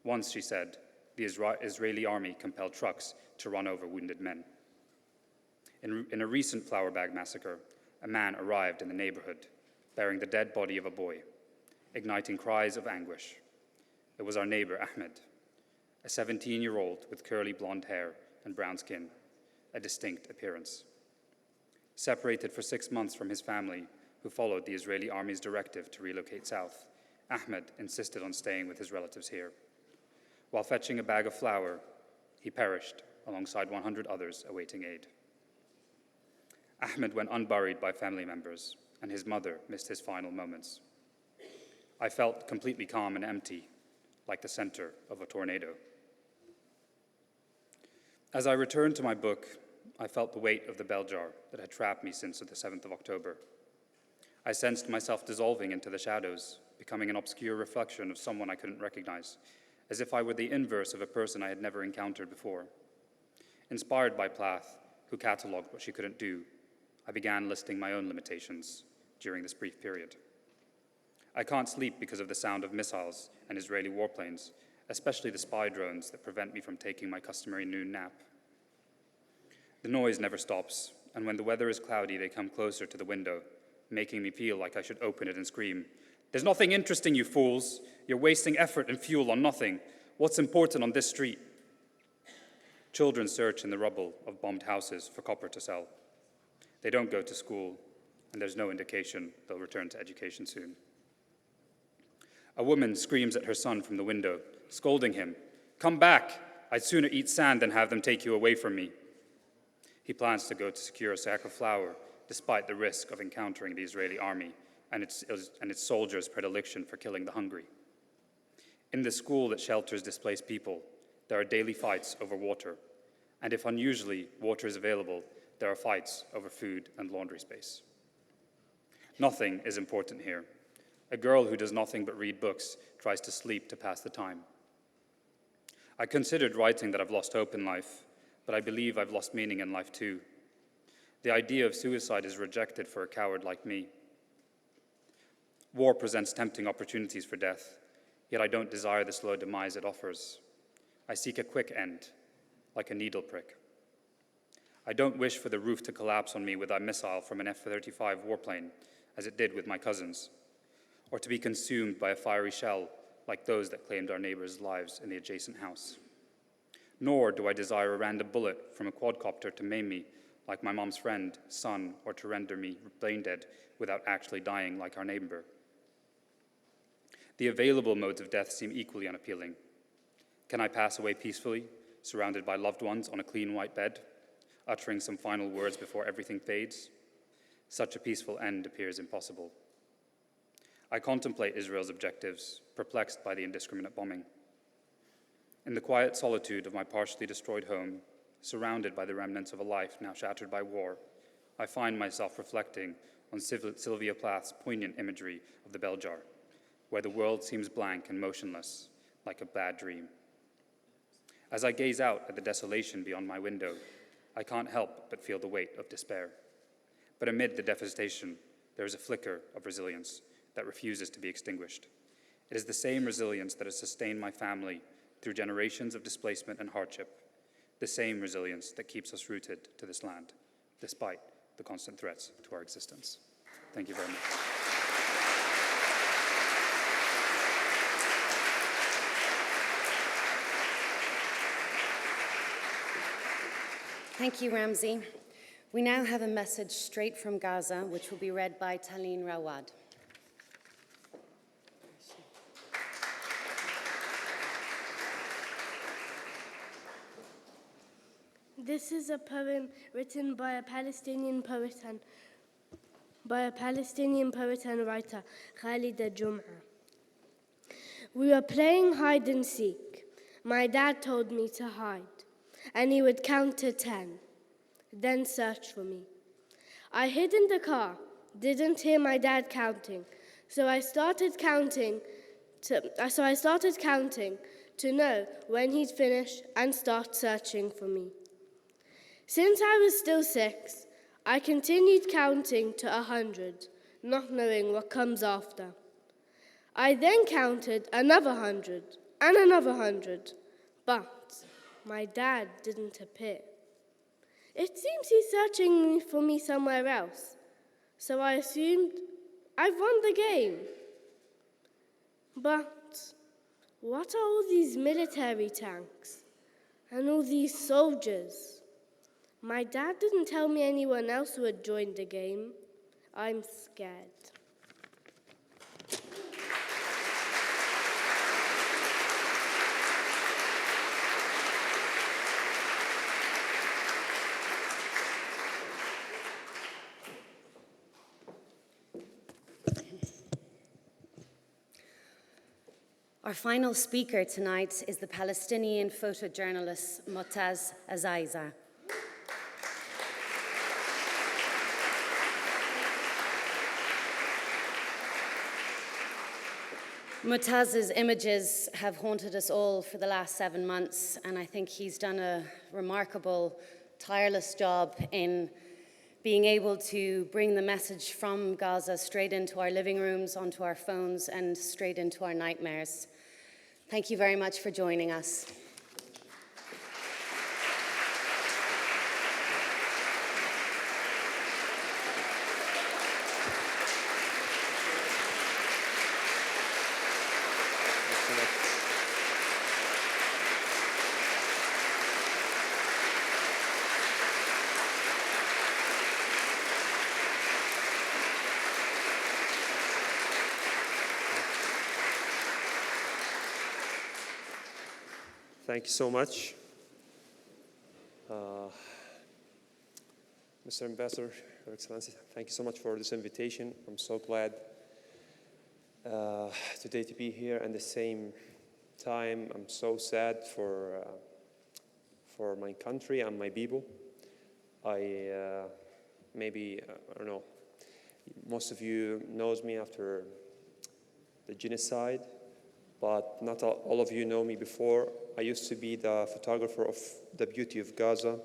Once, she said, the Israeli army compelled trucks to run over wounded men. In a recent flour bag massacre, a man arrived in the neighborhood, bearing the dead body of a boy, igniting cries of anguish. It was our neighbor, Ahmed, a 17-year-old with curly blonde hair and brown skin, a distinct appearance. Separated for 6 months from his family, who followed the Israeli army's directive to relocate south, Ahmed insisted on staying with his relatives here. While fetching a bag of flour, he perished alongside 100 others awaiting aid. Ahmed went unburied by family members, and his mother missed his final moments. I felt completely calm and empty, like the center of a tornado. As I returned to my book, I felt the weight of the bell jar that had trapped me since the 7th of October. I sensed myself dissolving into the shadows, becoming an obscure reflection of someone I couldn't recognize, as if I were the inverse of a person I had never encountered before. Inspired by Plath, who cataloged what she couldn't do, I began listing my own limitations during this brief period. I can't sleep because of the sound of missiles and Israeli warplanes, especially the spy drones that prevent me from taking my customary noon nap. The noise never stops, and when the weather is cloudy, they come closer to the window, making me feel like I should open it and scream, "There's nothing interesting, you fools. You're wasting effort and fuel on nothing. What's important on this street?" Children search in the rubble of bombed houses for copper to sell. They don't go to school, and there's no indication they'll return to education soon. A woman screams at her son from the window, scolding him, "Come back. I'd sooner eat sand than have them take you away from me." He plans to go to secure a sack of flour, despite the risk of encountering the Israeli army and its soldiers' predilection for killing the hungry. In the school that shelters displaced people, there are daily fights over water, and if unusually water is available, there are fights over food and laundry space. Nothing is important here. A girl who does nothing but read books tries to sleep to pass the time. I considered writing that I've lost hope in life, but I believe I've lost meaning in life too. The idea of suicide is rejected for a coward like me. War presents tempting opportunities for death, yet I don't desire the slow demise it offers. I seek a quick end, like a needle prick. I don't wish for the roof to collapse on me with a missile from an F-35 warplane, as it did with my cousins, or to be consumed by a fiery shell like those that claimed our neighbors' lives in the adjacent house. Nor do I desire a random bullet from a quadcopter to maim me like my mom's friend, son, or to render me brain dead without actually dying like our neighbor. The available modes of death seem equally unappealing. Can I pass away peacefully, surrounded by loved ones on a clean white bed, uttering some final words before everything fades? Such a peaceful end appears impossible. I contemplate Israel's objectives, perplexed by the indiscriminate bombing. In the quiet solitude of my partially destroyed home, surrounded by the remnants of a life now shattered by war, I find myself reflecting on Sylvia Plath's poignant imagery of the bell jar, where the world seems blank and motionless, like a bad dream. As I gaze out at the desolation beyond my window, I can't help but feel the weight of despair. But amid the devastation, there is a flicker of resilience that refuses to be extinguished. It is the same resilience that has sustained my family through generations of displacement and hardship, the same resilience that keeps us rooted to this land, despite the constant threats to our existence. Thank you very much. Thank you, Ramzi. We now have a message straight from Gaza, which will be read by Talene Rawad. This is a poem written by a Palestinian poet and writer, Khalida Jum'a. We were playing hide and seek. My dad told me to hide, and he would count to 10, then search for me. I hid in the car, didn't hear my dad counting, so I started counting to know when he'd finish and start searching for me. Since I was still 6, I continued counting to 100, not knowing what comes after. I then counted another 100 and another 100, but my dad didn't appear. It seems he's searching for me somewhere else, so I assumed I've won the game. But what are all these military tanks and all these soldiers? My dad didn't tell me anyone else who had joined the game. I'm scared. Our final speaker tonight is the Palestinian photojournalist Motaz Azaiza. Motaz's images have haunted us all for the last 7 months, and I think he's done a remarkable, tireless job in being able to bring the message from Gaza straight into our living rooms, onto our phones, and straight into our nightmares. Thank you very much for joining us. Thank you so much. Mr. Ambassador, Your Excellency, thank you so much for this invitation. I'm so glad today to be here. And at the same time, I'm so sad for my country and my people. I don't know, most of you knows me after the genocide, but not all of you know me before. I used to be the photographer of the beauty of Gaza,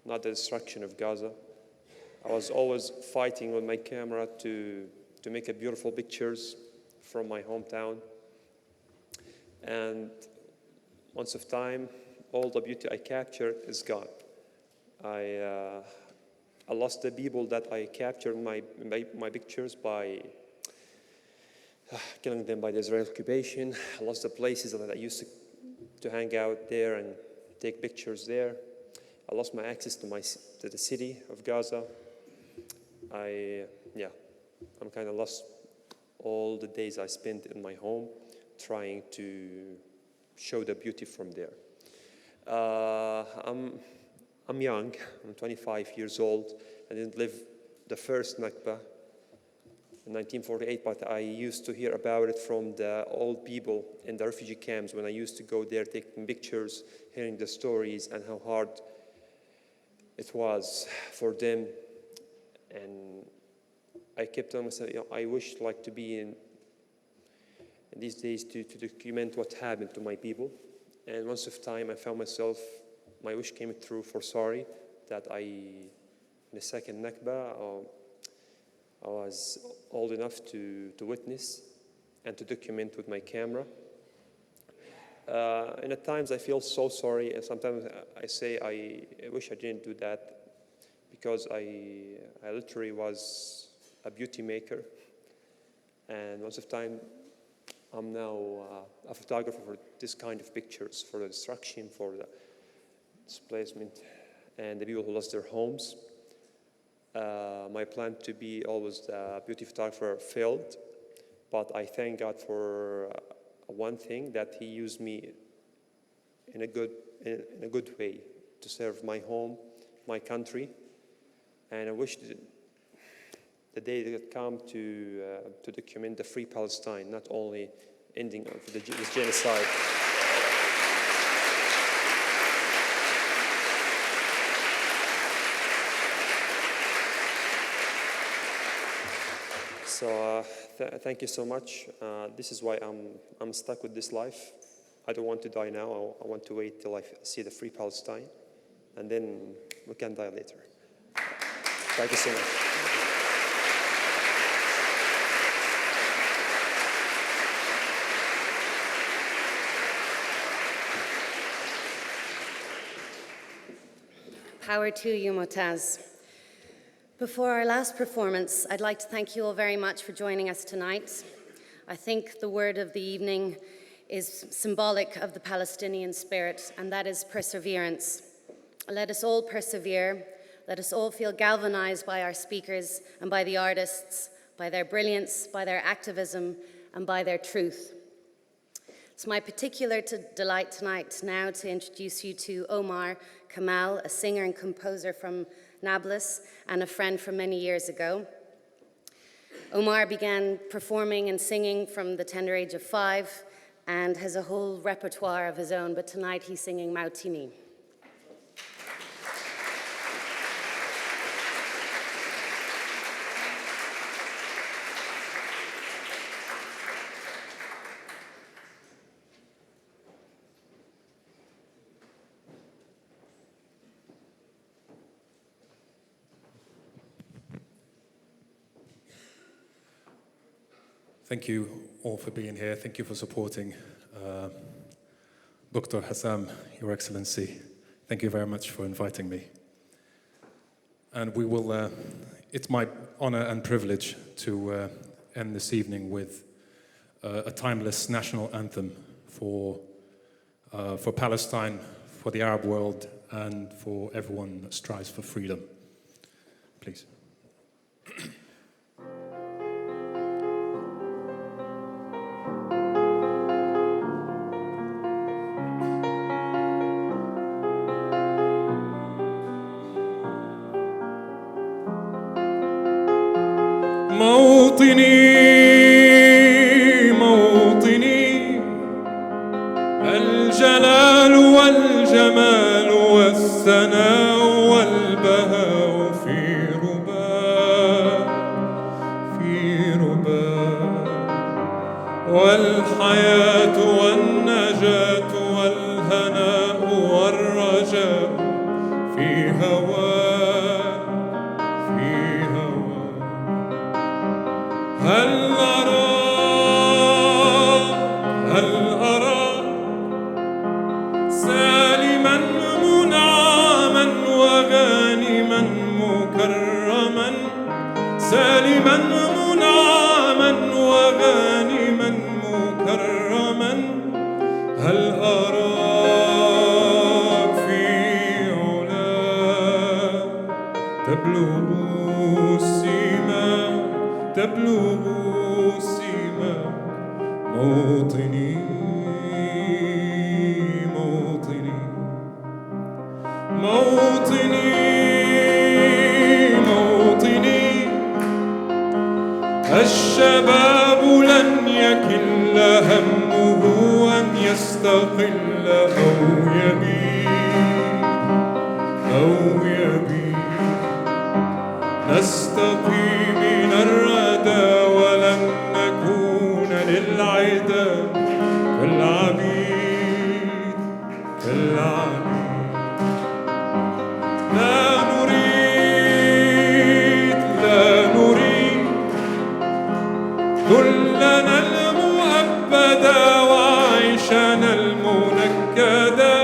not the destruction of Gaza. I was always fighting with my camera to make beautiful pictures from my hometown. And once of time, all the beauty I captured is gone. I lost the people that I captured in my pictures by killing them by the Israeli occupation. I lost the places that I used to hang out there and take pictures there. I lost my access to the city of Gaza. I'm kind of lost all the days I spent in my home trying to show the beauty from there. I'm young, I'm 25 years old. I didn't live the first Nakba in 1948, but I used to hear about it from the old people in the refugee camps when I used to go there taking pictures, hearing the stories and how hard it was for them. And I kept telling myself, I wish to be in these days to document what happened to my people. And once of time I found myself, my wish came true for sorry, that in the second Nakba, I was old enough to witness and to document with my camera. And at times I feel so sorry, and sometimes I say I wish I didn't do that, because I literally was a beauty maker. And most of the time I'm now a photographer for this kind of pictures, for the destruction, for the displacement, and the people who lost their homes. My plan to be always a beauty photographer failed, but I thank God for one thing, that He used me in a good way to serve my home, my country, and I wish the day that come to document the free Palestine, not only ending of this genocide. So thank you so much. This is why I'm stuck with this life. I don't want to die now. I want to wait till I see the free Palestine, and then we can die later. Thank you so much. Power to you, Motaz. Before our last performance, I'd like to thank you all very much for joining us tonight. I think the word of the evening is symbolic of the Palestinian spirit, and that is perseverance. Let us all persevere. Let us all feel galvanized by our speakers and by the artists, by their brilliance, by their activism, and by their truth. It's my particular delight tonight now to introduce you to Omar Kamal, a singer and composer from Nablus and a friend from many years ago. Omar began performing and singing from the tender age of 5 and has a whole repertoire of his own, but tonight he's singing Mautini. Thank you all for being here. Thank you for supporting Dr. Hassam, Your Excellency. Thank you very much for inviting me. And we will, it's my honor and privilege to end this evening with a timeless national anthem for Palestine, for the Arab world, and for everyone that strives for freedom. Please. موطني موطني الجلال والجمال والثناء والبهاء في رباء والحياة والنجاة والهناء والرجاء في هواء هل أرى سالما منعما وغانما مكرما سالما منعما وغانما مكرما هل أراك في علا تبلغ السماء موطني موطني موطني موطني الشباب لن يكل همه أن يستقل أو يبيد نستقي من الردى ولن نكون للعدا كالعبيد لا نريد ذلنا المؤبدا وعيشنا المنكدا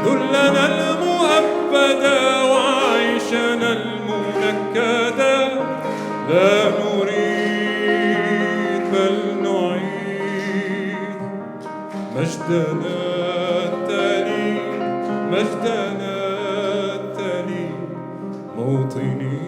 ذلنا المؤبدا وعيشنا المنكدا لا نريد بل نعيد مجدنا التالي موطني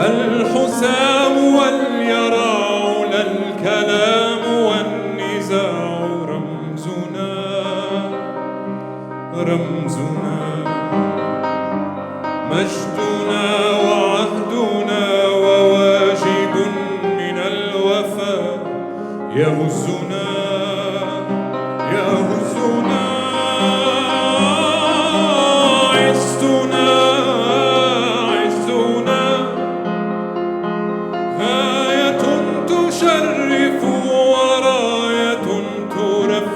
الحسام واليراع لا الكلام والنزاع رمزنا مجدنا وعهدنا وواجب من الوفاء يهزنا عزنا غاية تشرف وراية ترفع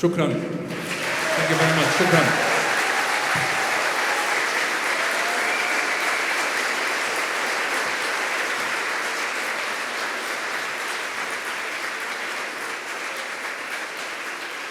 Shukran. Thank you very much. Shukran.